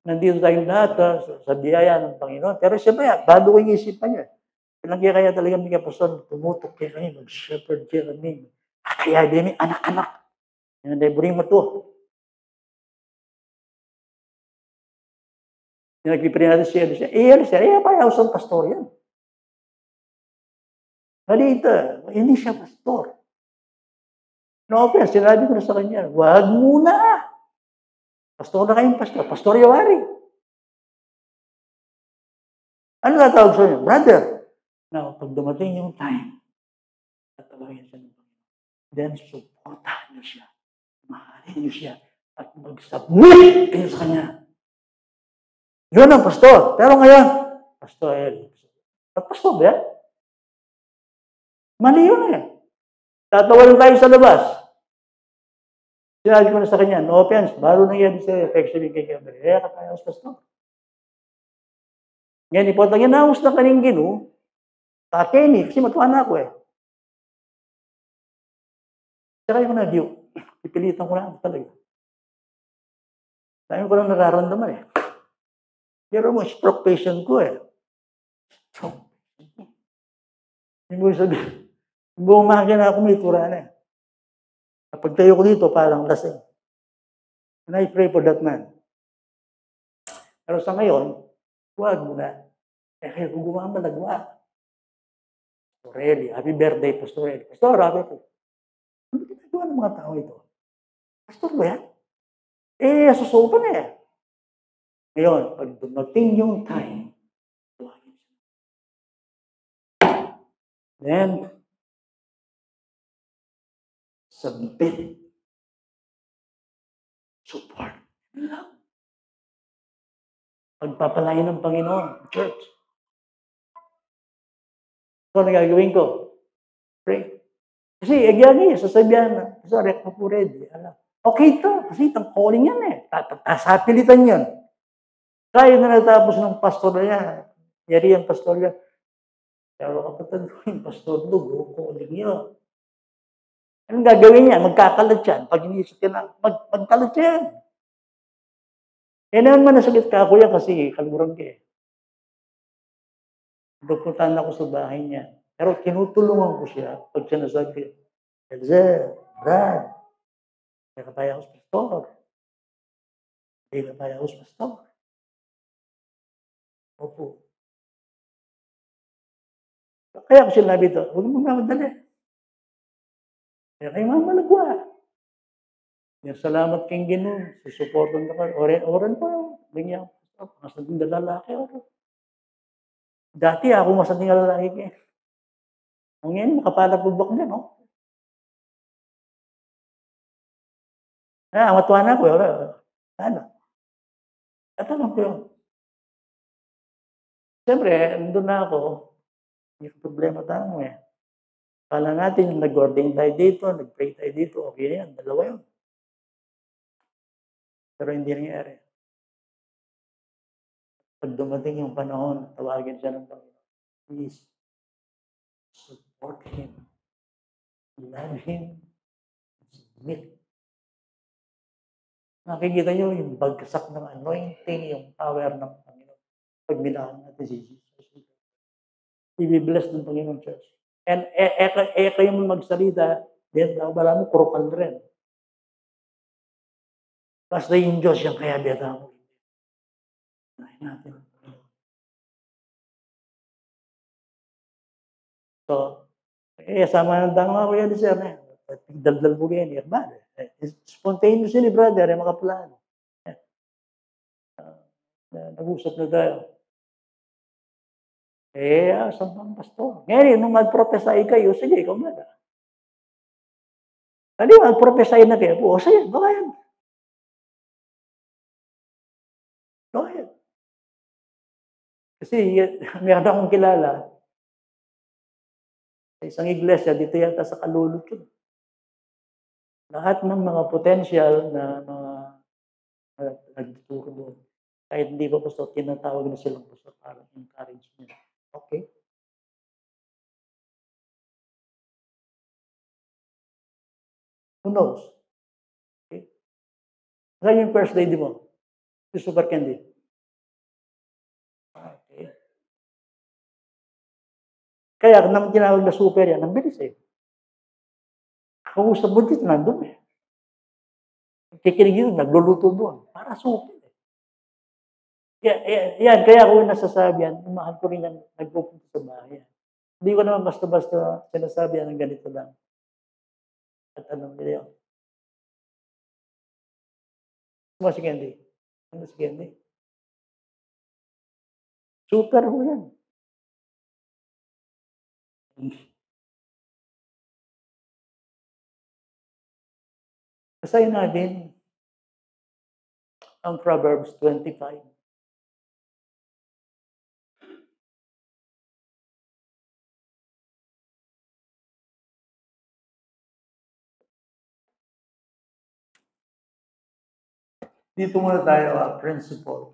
Nandito tayong lahat sa biyaya ng Panginoon. Pero siyempre, bago ko yung isipan niya. Kaya talaga mga pastor, tumutok kayo kami, mag-shepherd kayo kami. Kaya din anak-anak. Yan ay buring mo to. Nagpipili natin siya. Payaw sa pastor yan. Halita, hindi siya pastor. No, pero sinabi ko na sa kanya, wag muna. Pastor na kayong pastor. Pastor Yawari. Ano natawag sa inyo? Brother. Now, pag dumating yung time, tatawagin siya ng Panginoon. Then, supportahan niyo siya. Mahalin niyo siya. At mag-submit kayo sa kanya. Yun ang pastor. Pero ngayon, pastor, pastor ba yan? Mali yun eh. Tatawarin tayo sa labas. Sinabi ko na sa kanya, no offense, baro na yan sa affection kay Gabriel. Kaya ka tayo sa pastor. Ngayon, ipotang yan, naus na kaning gino, tateni, kasi matuwa na ako eh. Saka yung na-view, pipilitan ko na talaga. Dahil ko lang nararamdaman eh. Pero mo, stroke patient ko eh. Stroke. Hindi mo sabihin, bumagyan na ako, may tura na eh. Kapag tayo ko dito, parang lasing. And I pray for that man. Pero sa ngayon, huwag mo na. Kaya kung gumama, nagwa. Pastor happy birthday, Pastor Eli. Pastor, happy birthday. Ano ginagawa ng mga tao ito? Pastor ba yan? Susupan na eh. Ngayon, pag dumating yung time, tuwagin siya. Then, submit. Support. Pagpapalain ng Panginoon, church. So, ano gagawin ko? Pray. Kasi, again, sasabihan na, sorry, ako po ready. Okay to, kasi itong calling yan eh. Sapilitan yan. Kaya na natapos ng pastor na yan. Yari ang pastor yan. Pero kapatid ko, yung pastor do, calling yun. Anong gagawin niya? Magkakalat yan. Pag inisip ka na, magkalat yan. Eh naman nasakit ka ako yan kasi kalburan ka eh. Pupuntahan ako sa bahay niya. Pero tinutulungan ko siya pag sinasabi ko, Elze, Brad, hindi ka tayo sa pastor. Hindi ka tayo sa pastor. Opo. Kaya ko sinabi ito, huwag mo mamadali. Kaya kayo mamalagwa. Yung salamat kang Ginoo, susuportan ka. Oran po. Bigyan ko. Masading lalaki ako. Dati ako masading lalaki ka. Ngayon, makapalabubak din, no? Matuwa na ako. Ano? Tatanong ko yun. Siyempre, nandun na ako. May problema tayo eh. Kala natin, nag-ordain tayo dito, nag-pray tayo dito, okay na yan, dalawa yun. Pero hindi nangyari. Pag dumating yung panahon, tawagin siya ng Panginoon. Please, support him. Love him. Submit. Nakikita nyo yung bagsak ng anointing, yung power ng Panginoon. Pag minahal natin si Jesus. I-bless ng Panginoon Church. And kayo mo magsalita, then wala mo, kurukal rin. Basta yung Diyos yung kaya biyata mo. Nahin natin. So, sama ng dangwa ko yan, sir. Daldal mo yan, brother. Spontaneously, brother, makaplano. Nag-usap na tayo. Saan bang pastor? Ngayon, nung mag-prophesy kayo, sige, ikaw na. Hindi, mag-prophesy na kayo. Sige, baka yan. Go ahead. Kasi meron akong kilala sa isang iglesia, dito yata sa Kalulot yun. Lahat ng mga potential na mga nagtuturo doon. Kahit hindi pa pastor, tinatawag na silang pastor para encourage nila. Okay? Who knows? Okay? Saan yung first lady mo? Si Super Candy. Okay. Kaya nang tinawag na super yan, ang bilis eh. Kausap mo dito, nandun eh. Kikinig yun, nagluluto doon. Para super eh. Kaya ako nasasabi yan, mahal ko rin yan, nagpupunta sa bahay. Hindi ko naman basta-basta sinasabi yan ng ganito lang. At anong nila yun? Ano si Candy? Ano si Candy? Super ho yan. Basahin natin ang Proverbs 25. Dito muna tayo, principle.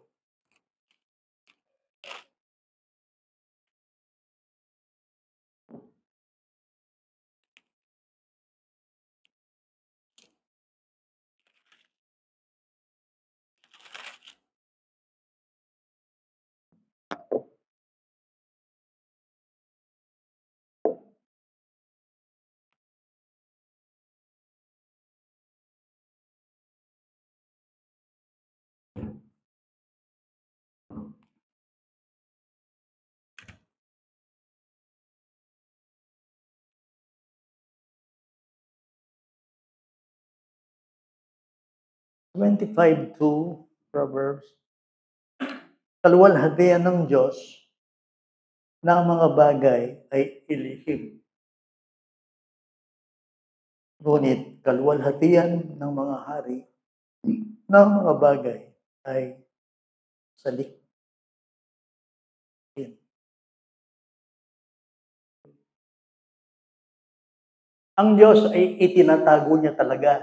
(25) Proverbs. Kaluwalhatian ng Diyos na ang mga bagay ay ilihim. Ngunit kaluwalhatian ng mga hari na ang mga bagay ay saliksik. Ang Diyos ay itinatago niya talaga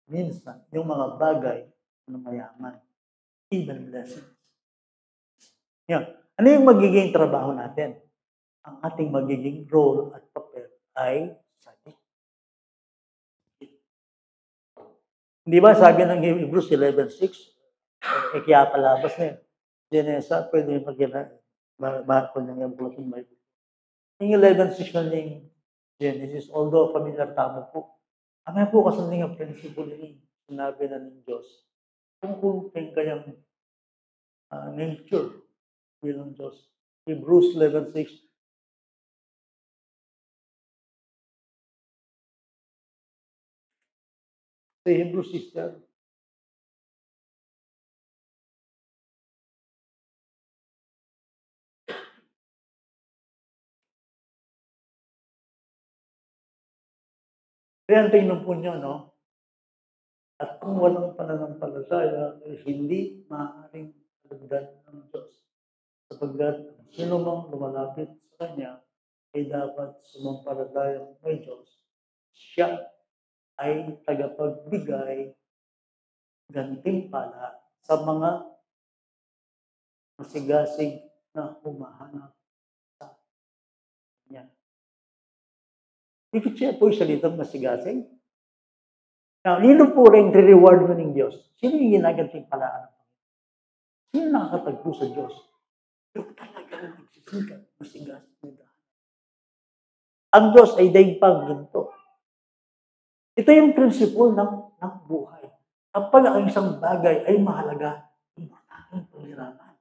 minsan yung mga bagay na mayaman, even blessings. Yan. Ano yung magiging trabaho natin? Ang ating magiging role at papel ay saliksik. Di ba sabi ng Hebrews 11:6, kaya palabas na yun. Jenesa, pwede mag-kung yung Bulletin Bible. Yung 11:6 na yung Genesis, although familiar tamo po, ang po kasundin ang principle ni sinabi na ng Diyos, tungkol kayang nature bilang Diyos. Hebrews 11:6. Sa Hebrews 6, kaya tingnan po nyo, no? At kung walang pananampalataya, ay hindi maaaring kalagdan ng Diyos. Sapagkat sino mang lumalapit sa Kanya, ay dapat sumampalataya may Diyos. Siya ay tagapagbigay gantimpala sa mga masigasig na humahanap sa Kanya. Ikit siya po yung salitang masigasig. Now, nino po rin re-reward mo ng Diyos? Sino yung ginagantimpalaan? Sino nakakatagpo sa Diyos? Yung talagang nagsisikat, masigasig na dahil. Ang Diyos ay daigpang ginto. Ito yung principle ng buhay. Kapag ang isang bagay ay mahalaga, importanteng paghirapan.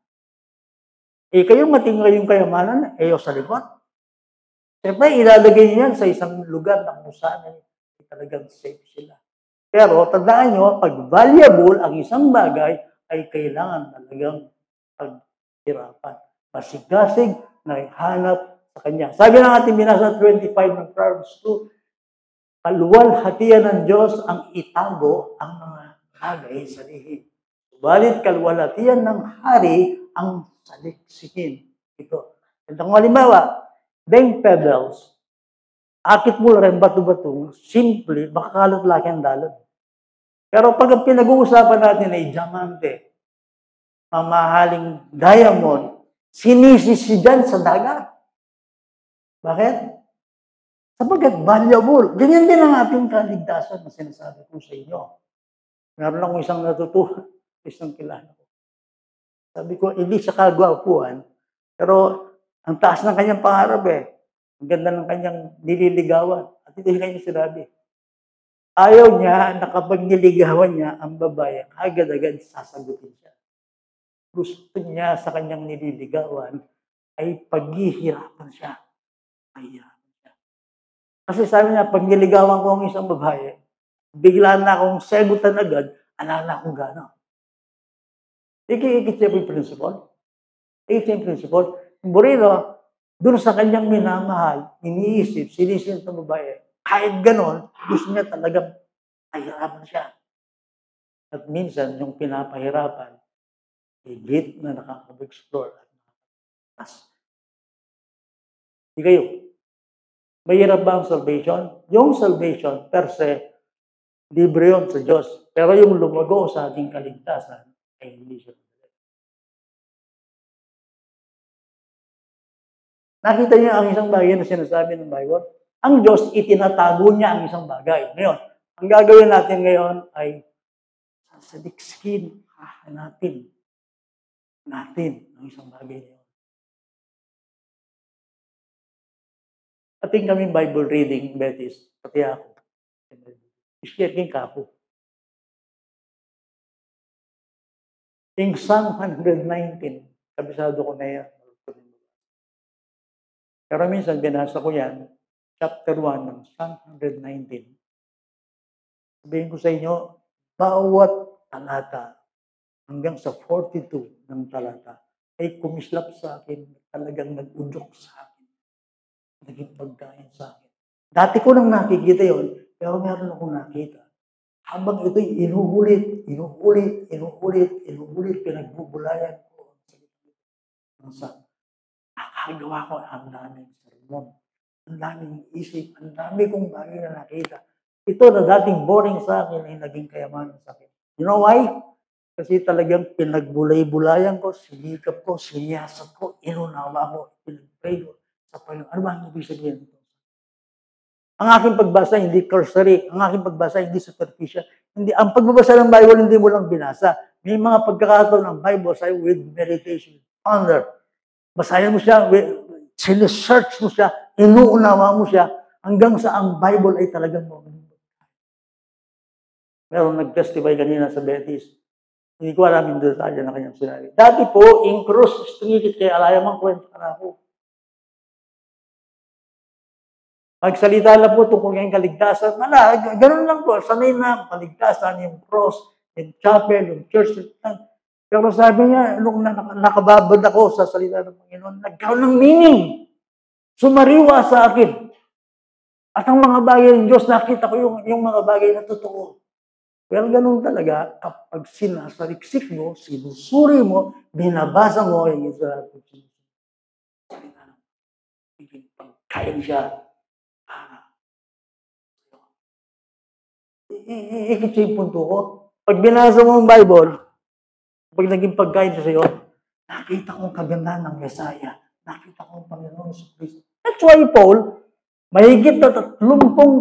Kayong matingay yung kayamanan, sa likod. Siyempre, ilalagay niyo yan sa isang lugar na kung saan ay talagang safe sila. Pero, tandaan nyo, pag valuable ang isang bagay, ay kailangan talagang paghirapan. Masigasig na hanap sa Kanya. Sabi ng ating binasa 25 ng Proverbs 2, kaluwalhatian ng Diyos ang itago ang mga bagay sa lihim. Subalit kaluwalhatian ng hari ang saliksikin. Ito. Itong halimbawa, dang pebbles, akit mo rin bato-bato, simple, makakalat laki ang dalon. Pero pag ang pinag-uusapan natin ay diamante, mamahaling diamond, sinisisi dyan sa dagat. Bakit? Sapagkat valuable. Ganyan din ang ating kaligtasan na sinasabi ko sa inyo. Meron akong isang natutuhan, isang kilala ko. Sabi ko, hindi siya kagwapuan, pero ang taas ng kanyang pangarap Ang ganda ng kanyang nililigawan. At ito yung kanyang sinabi. Ayaw niya na kapag niligawan niya ang babae, agad-agad sasagutin siya. Gusto niya sa kanyang nililigawan ay paghihirapan siya. Mahirapan siya. Kasi sabi niya, pag niligawan ko ang isang babae, bigla na akong sagutan agad, alala akong gano'n. Ikikit siya po yung principle. Ikikit yung principle. Yung burino, doon sa kanyang minamahal, iniisip, sinisip ng babae, kahit gano'n, gusto niya talagang pahirapan siya. At minsan, yung pinapahirapan, higit na nakaka-explore at nakaka-pass. Hindi kayo. Mahirap ba ang salvation? Yung salvation, per se, libre yun sa Diyos. Pero yung lumago sa ating kaligtasan, ay hindi siya. Nakita niyo ang isang bagay na sinasabi ng Bible? Ang Diyos, itinatago niya ang isang bagay. Ngayon, ang gagawin natin ngayon ay sasaliksikin, hahanapin natin ang isang bagay na yun. Ating kaming Bible reading, Betis, pati ako. I-share king kako. Yung Psalm 119, kabisado ko na yan. Pero minsan, binasa ko yan, chapter 1 ng Psalm 119. Sabihin ko sa inyo, bawat talata hanggang sa 42 ng talata ay kumislap sa akin talagang nag-udyok sa akin. Naging pagkain sa akin. Dati ko nang nakikita yon, pero meron akong nakita. Habang ito'y inuulit, pinagbubulayan ko. Sa nakagawa ko ang daming sermon, ang daming isip, ang dami kong bagay na nakita. Ito na dating boring sa akin ay naging kayamanan sa akin. You know why? Kasi talagang pinagbulay-bulayan ko, sinikap ko, siniyasat ko, inunawa ko, pinag-pray ko sa Panginoon. Ano ba ang ibig sabihin nito? Ang aking pagbasa hindi cursory, ang aking pagbasa hindi superficial. Hindi, ang pagbabasa ng Bible hindi mo lang binasa. May mga pagkakataon ng Bible sa with meditation, ponder. Basahin mo siya, sinesearch mo siya, inuunawa mo siya, hanggang sa ang Bible ay talagang mo. Meron nag-testify kanina sa Betis. Hindi ko alam yung detalye na kanyang sinabi. Dati po, in cross, tumikit kay alayamang kwento na ako. Magsalita lang po tungkol ngayong kaligtasan. Ganun lang po. Sanay na kaligtasan, yung cross, yung chapel, yung church. Pero sabi niya, nung nakababad ako sa salita ng Panginoon, nagkaroon ng meaning. Sumariwa sa akin. At ang mga bagay ng Diyos, nakita ko yung mga bagay na totoo. Pero ganun talaga, kapag sinasaliksik mo, sinusuri mo, binabasa mo, yung isa salita ng pagkain siya. Ikit siya yung punto ko. Pag binasa mo ang Bible, pag naging pagkain siya sa'yo, nakita ko ang kagandahan ng Messiah. Nakita ko ang Panginoon sa Kristo. That's why Paul, mahigit na 30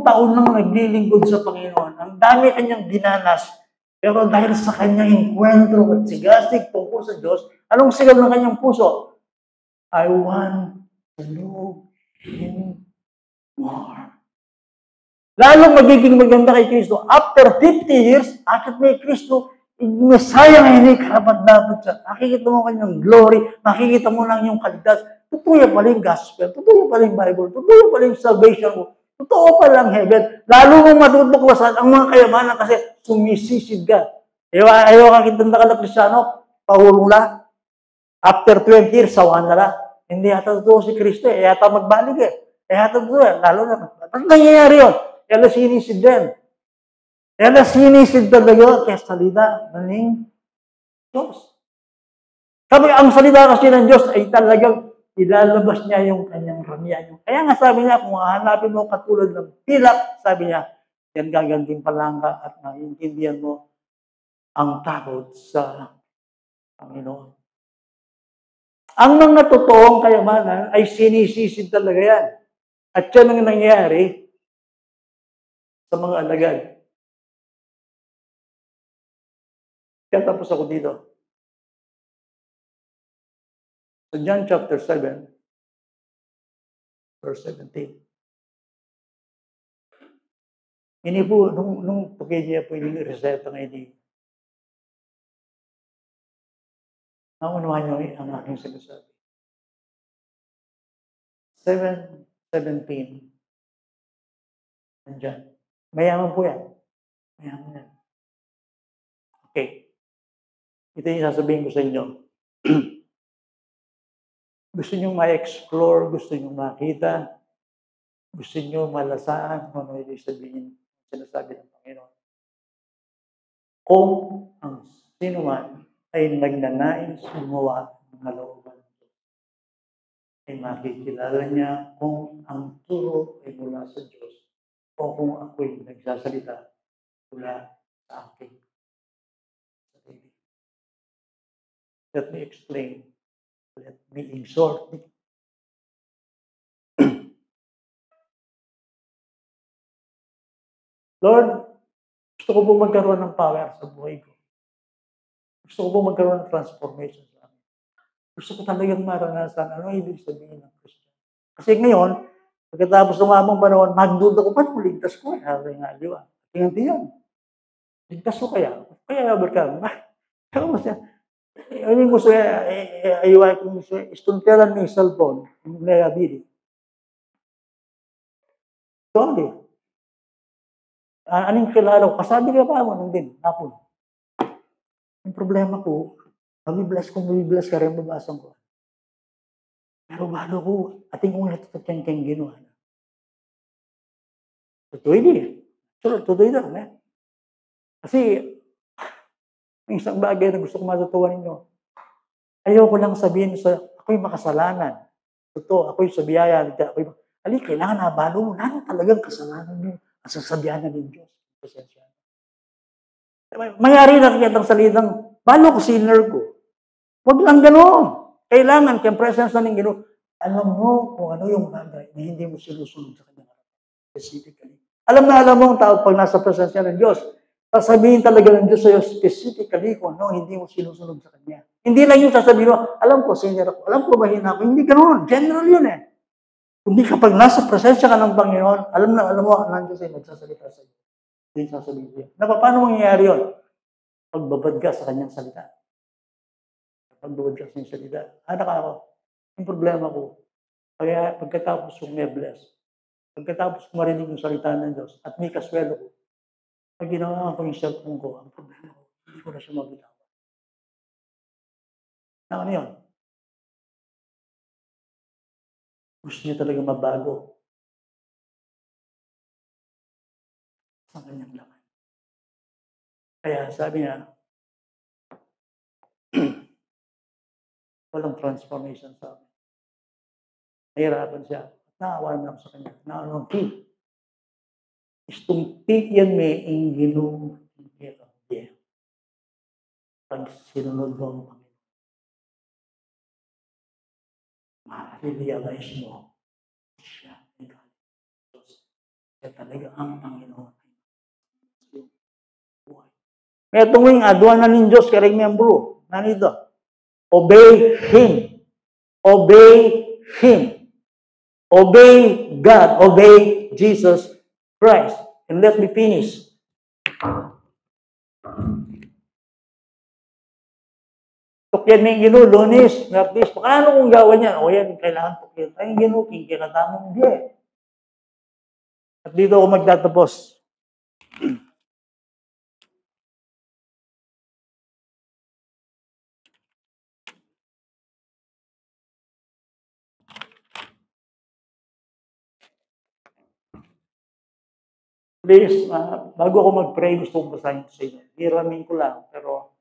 taon nang naglilingkod sa Panginoon. Ang dami kanyang dinanas. Pero dahil sa kanyang enkwentro at sigasig tungkol sa Diyos, anong sigaw ng kanyang puso? I want to know Him more. Lalong magiging maganda kay Kristo. After 50 years, akit may Kristo, Messiah na hindi karapat-dapat siya. Makikita mo kanyang glory, makikita mo lang yung kaligtas. Totoo yan pala yung gospel, totoo yan pala yung Bible, totoo yan pala yung salvation mo, totoo pala ang heaven. Lalo mong matutuklasan ang mga kayamanan kasi sumisisid ka. Ayaw ka kitanda ka na Kristyano, pahulong na. After 20 years, sawan na lang. Hindi yata totoo si Kristo yata magbalik yata totoo lalo na. Ano nangyayari yun? Kaya sinisid din. Kaya sinisid talaga kaya salita ng Diyos. Sabi, ang salita kasi ng Diyos ay talagang ilalabas niya yung kanyang ramya. Kaya nga sabi niya, kung hahanapin mo katulad ng pilak, sabi niya, yan gaganting palangka at naiintindihan mo ang takot sa Panginoon. Ang mga totoong kayamanan ay sinisisid talaga yan. At yan ang nangyayari sa mga alagad. Kaya tapos ako dito. Sa John chapter 7, verse 17. Ini po, nung pagkaya po yung reseta ngayon, naunawan niyo ang aking sinasabi. 7:17. Nandyan. Mayaman po yan. Mayaman yan. Okay. Ito yung sasabihin ko sa inyo. Gusto nyo ma-explore, gusto nyo makita, gusto nyo malasaan kung ano yung sabihin, sinasabi ng Panginoon. Kung ang sino man ay nagnanais gumawa ng kalooban, ay makikilala niya kung ang turo ay mula sa Diyos o kung ako'y nagsasalita mula sa akin. Let me explain. Let me exhort. Lord, gusto ko po magkaroon ng power sa buhay ko. Gusto ko po magkaroon ng transformation sa akin. Gusto ko talagang maranasan ano ibig sabihin ng Kristo. Kasi ngayon, pagkatapos ng amang panahon, magduda ko, paano ligtas ko? Sabi nga, di ba? Tingnan yan. Ligtas ko kaya? Kaya Abraham, kaya masaya. Ano yung gusto ayuay kung istunteran ng cellphone, yung liability. Sorry. Anong kilala ko? Kasabi ka pa mo nung din, hapon. Yung problema ko, mabibless ka rin, mabasang ko. Pero balo ko, ating kung natutukan kang ginawa na. Totoo hindi. Totoo ito. Kasi, may isang bagay na gusto ko matutuwa ninyo. Ayoko lang sabihin sa, ako'y makasalanan. Totoo, ako'y sa biyaya. Kailangan nabalo mo. Lalo talagang kasalanan mo. Ang sasabihanan ng Diyos. Pasensya. Mayari na kitang salitang, balo ko sinner ko. Huwag lang gano'n. Kailangan, kaya presence na ng gano'n, alam mo kung ano yung bagay na hindi mo sinusunod sa kanya. Specifically. Alam mo ang tao pag nasa presensya ng Diyos. Sasabihin talaga ng Diyos sa'yo specifically kung ano hindi mo sinusunod sa kanya. Hindi lang yung sasabihin mo, alam ko, sinner ako, alam ko, mahina ako. Hindi gano'n. General yun eh. Kundi kapag nasa presensya ka ng Panginoon, alam mo, ang Diyos ay magsasalita sa iyo. Hindi sasabihin niya. Paano mangyayari yun? Pagbabad ka sa kanyang salita. Pagbabad ka sa kanyang salita. Anak ako, yung problema ko, kaya pagkatapos kong may bless, pagkatapos kong marinig yung salita ng Diyos, at may kaswelo ko, pag ginawa ko yung cellphone ko, ang problema ko, hindi ko na siya mabitawan. Ano yun? Gusto niya talaga mabago sa kanyang laman. Kaya sabi niya, walang transformation sa akin. Nahirapan siya. Naawa naman ako sa kanya. Naanong key. Istumpiyan may inginong hindi. Pag sinunod mo ang Panginoon, ma-realize mo siya ay Diyos. Kaya talaga ang Panginoon. May tungwing aduanan ng Diyos kareng miyembro. Nanito. Obey Him. Obey Him. Obey God. Obey Jesus Christ. And let me finish. Tukyan may Ginoo, Lunes, Martes. Paano kung gawan yan? O yan, kailangan tukyan. Ay, Ginoo, kinatamang hindi. At dito ako magtatapos. Please, bago ako mag-pray, gusto kong basahin sa inyo. Hiramin ko lang, pero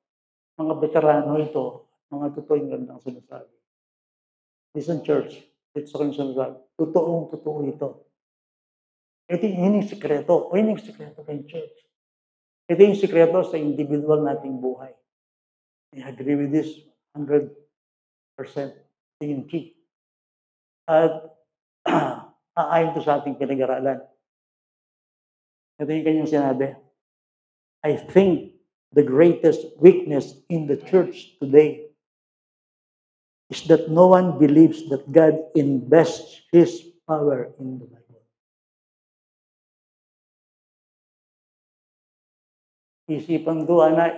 mga veterano ito, mga totoo yung gandang sinasabi. Listen, church, ito sa kanyang sinasabi. Totoo ito. Ito yung sikreto. O yun yung sikreto ng church. Ito yung sikreto sa individual nating buhay. I agree with this 100%. Ito yung key. At aayon to sa ating pinag-aralan. Ito yung kanyang sinabi. I think the greatest weakness in the church today is that no one believes that God invests His power in the Bible. Isipan doa na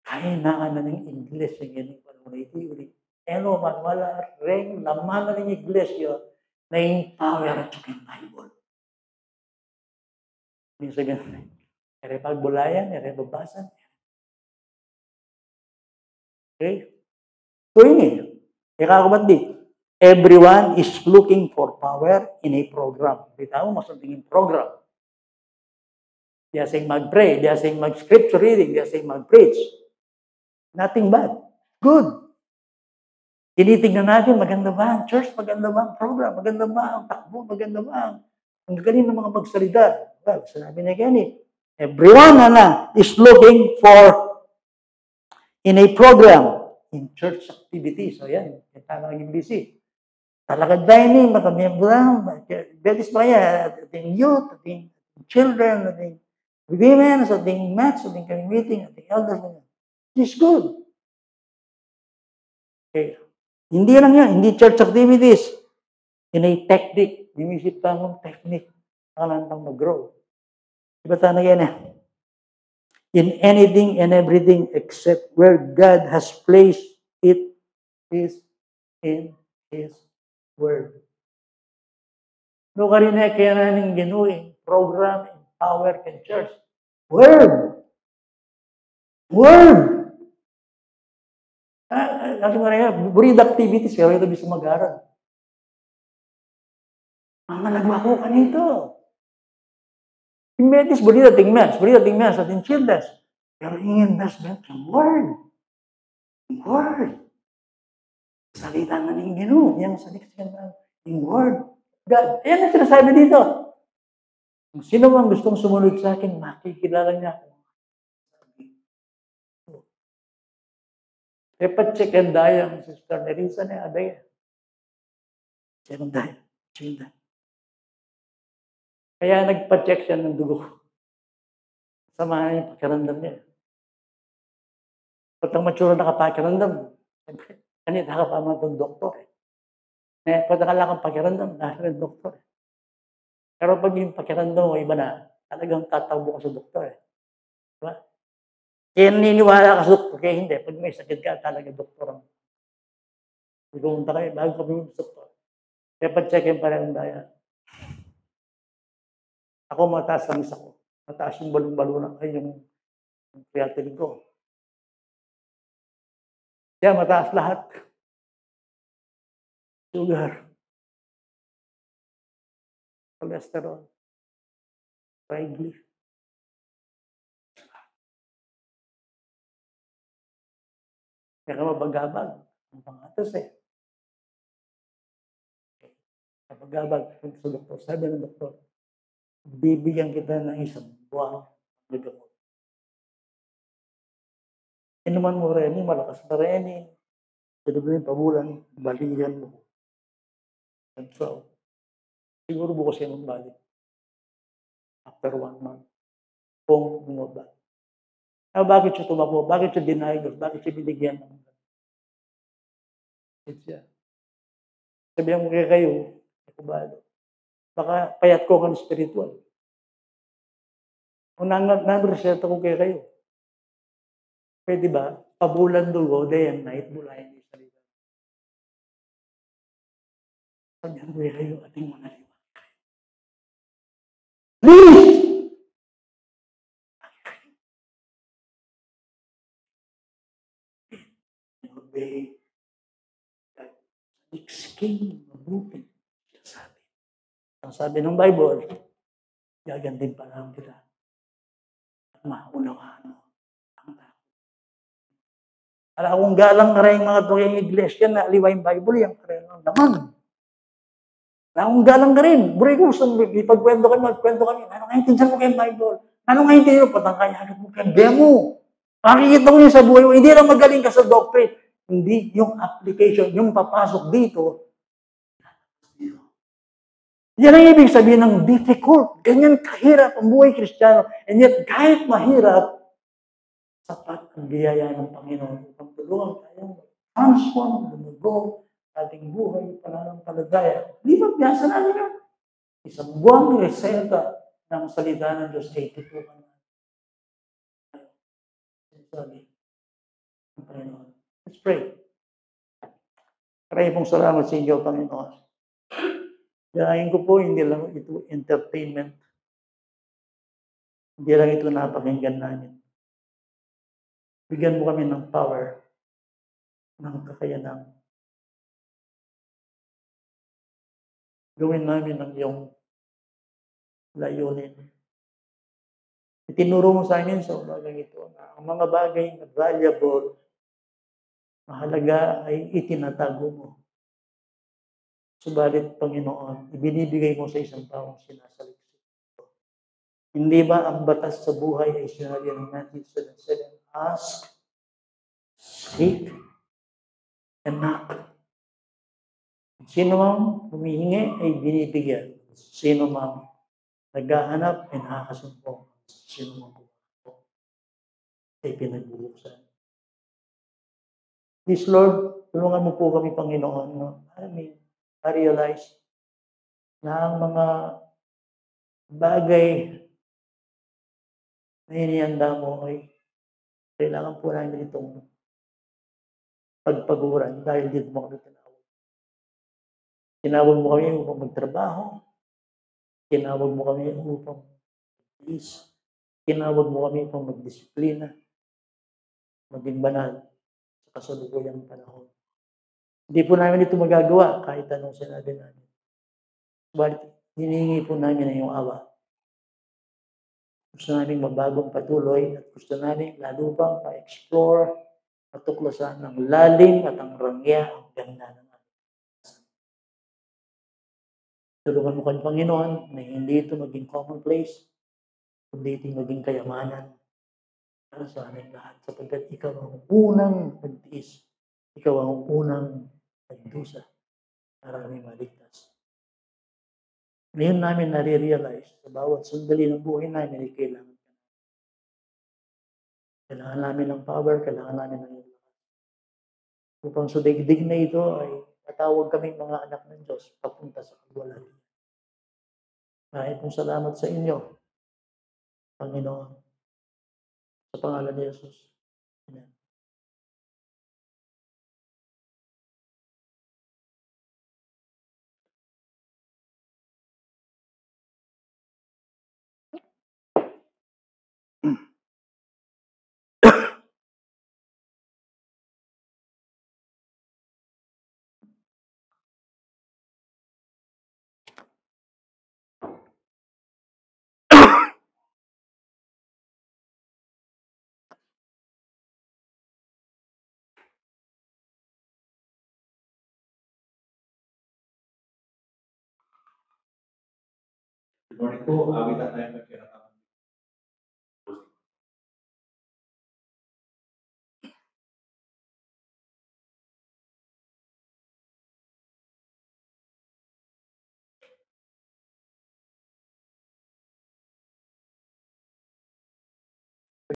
kahinaan na ng English yung ganyan panunay theory. Eno man wala ring naman na ng English yun na yung power at yung Bible. Minsan ganun. Ere pagbulayan, ere babasan. Okay? So yun everyone is looking for power in a program. Kita mo, masuntingin program. They are saying mag-pray. They are saying mag-scripture reading. They are saying mag-preach. Nothing bad. Good. Tinitignan natin, maganda ba ang church? Maganda ba ang program? Maganda ba ang takbo? Maganda ba ang galing ng mga magsalita? Well, sinabi niya ganyan everyone is looking for in a program in church activities. So yan, yung talagang busy. Talagang dining, makamiyembro lang. Betis pa kaya, ating youth, ating children, ating women, ating mats, ating meeting, ating elders. This is good. Okay. Hindi lang yan, hindi church activities. In a technique, dimisip tamang technique. Nakalang mag-grow. Diba tayo yan in anything and everything except where God has placed it is in His Word. No ka rin kaya namin ginuing program, power, and church. Word! Word! Ano nga rin, burid activities, kaya ito bisa mag-aaral. Mangalagwa ko kanito. Metis, bolita tingnas at inchildas. Pero yung investment, yung word. Yung word. Salita nga ng Ginoo. Yung salita nga yung word. God. Ayan ang sinasabi dito. Kung sino man gustong sumunod sa akin, makikilala niya ako. Check and daya, Sister Nerissa na aday. Check and daya. Kaya nagpa-check siya ng dugo. Samahan yung pakiramdam niya. Pag ang matsura nakapakiramdam, kanina nakapama itong doktor. Pag nakalakang pakiramdam, nasa ng doktor. Pero pag yung pakiramdam mo, iba na, talagang tatakbo ka sa doktor. Diba? Kaya naniniwala ka sa doktor, kaya hindi. Pag may sakit ka, talaga doktor ang pumunta kayo, bago ka pumunta sa doktor. Kaya pa-check-in pa rin ang daya. Ako mataas ang isa ko. Mataas yung balong-balong ay yung creatinine ko. Kaya mataas lahat. Sugar. Cholesterol. Triglyceride. Kaya ka mabagabag. Ang pangatas eh. Mabagabag. Sa doktor. Sabi ng doktor, bibigyan kita ng isang buwang gamot. Inuman mo Reni, malakas na Reni. Pwede mo yung pabulan, baligan mo. And so, siguro bukas yan ang balik. After 1 month. Kung bumaba. Bakit siya tumakbo? Bakit siya denied? Bakit siya binigyan ng siya? Sabihan mo kayo, baka payat ko ng spiritual. Kung nang-reseta ko kayo, pwede ba? Pabulan dugo, day and night, bulayan yung sarili. Sabihan ko kayo, ating mga liwan. Please! Obey. Skin, mabuti. Ang sabi ng Bible, gagantin pa lang kita. Maunawaan mo. Para kung galang na rin mga tuyang iglesia na aliwa yung Bible, yung kareno naman. Para kung galang na rin, buri ko gusto ipagkwento kami, magkwento kami. Ano nga intindihan mo kayong Bible? Ano nga intindihan mo? Patangkayagat mo kayong demo. Makikita mo yun sa buhay mo. Hindi lang magaling ka sa doctrine. Hindi yung application, yung papasok dito. Yan ang ibig sabihin ng difficult. Ganyan kahirap ang buhay Kristiyano. And yet, kahit mahirap, sapat ang biyaya ng Panginoon. Upang tulungan tayong transform, lumugo, ating buhay, pananampalataya. Di ba, biyasa namin yun? Isang buwang reseta ng salita ng Diyos ay tutukan na. Sabi ng Panginoon. Let's pray. Maraming pong salamat sa inyo, Panginoon. Dahil ko po, hindi lang ito entertainment. Hindi lang ito napakinggan namin. Bigyan mo kami ng power, ng kakayanan. Gawin namin ang iyong layunin. Itinuro mo sa amin sa umagang ito na ang mga bagay na valuable, mahalaga ay itinatago mo. Subalit, Panginoon, ibinibigay mo sa isang taong sinasaliksik. Hindi ba ang batas sa buhay ay sinabi ng Matthew 7:7? Ask, seek, and knock. Sino mang humihingi ay binibigyan. Sino mang naghahanap ay nakakasumpong. Sino mang kumakapong ay pinagbubuksan. Please, Lord, tulungan mo po kami, Panginoon, ma-realize na ang mga bagay na inihanda mo ay kailangan po namin itong pagpaguran dahil dito mo kami tinawag. Tinawag mo kami upang magtrabaho. Tinawag mo kami upang mag-is. Tinawag mo kami upang magdisiplina. Maging banal sa kasalukuyang panahon. Hindi po namin ito magagawa kahit anong sinabi namin. Subalit, hinihingi po namin ang iyong awa. Gusto namin mabagong patuloy at gusto namin lalo pang ma-explore, matuklasan ang lalim at ang rangya, ang ganda ng ating karanasan. Tulungan mo kami, Panginoon, na hindi ito maging commonplace, kundi ito maging kayamanan para sa aming lahat, sapagkat ikaw ang unang nagtiis, ikaw ang unang nagdusa para kami maligtas. Ngayon namin nare-realize sa bawat sandali ng buhay namin ay kailangan ka. Kailangan namin ng power, kailangan namin ng iyong lakas. Upang sa daigdig na ito ay tatawag kaming mga anak ng Diyos papunta sa kagwalaan. Maraming pong salamat sa inyo, Panginoon. Sa pangalan ni Jesus. Amen. Good morning po, awit at tayo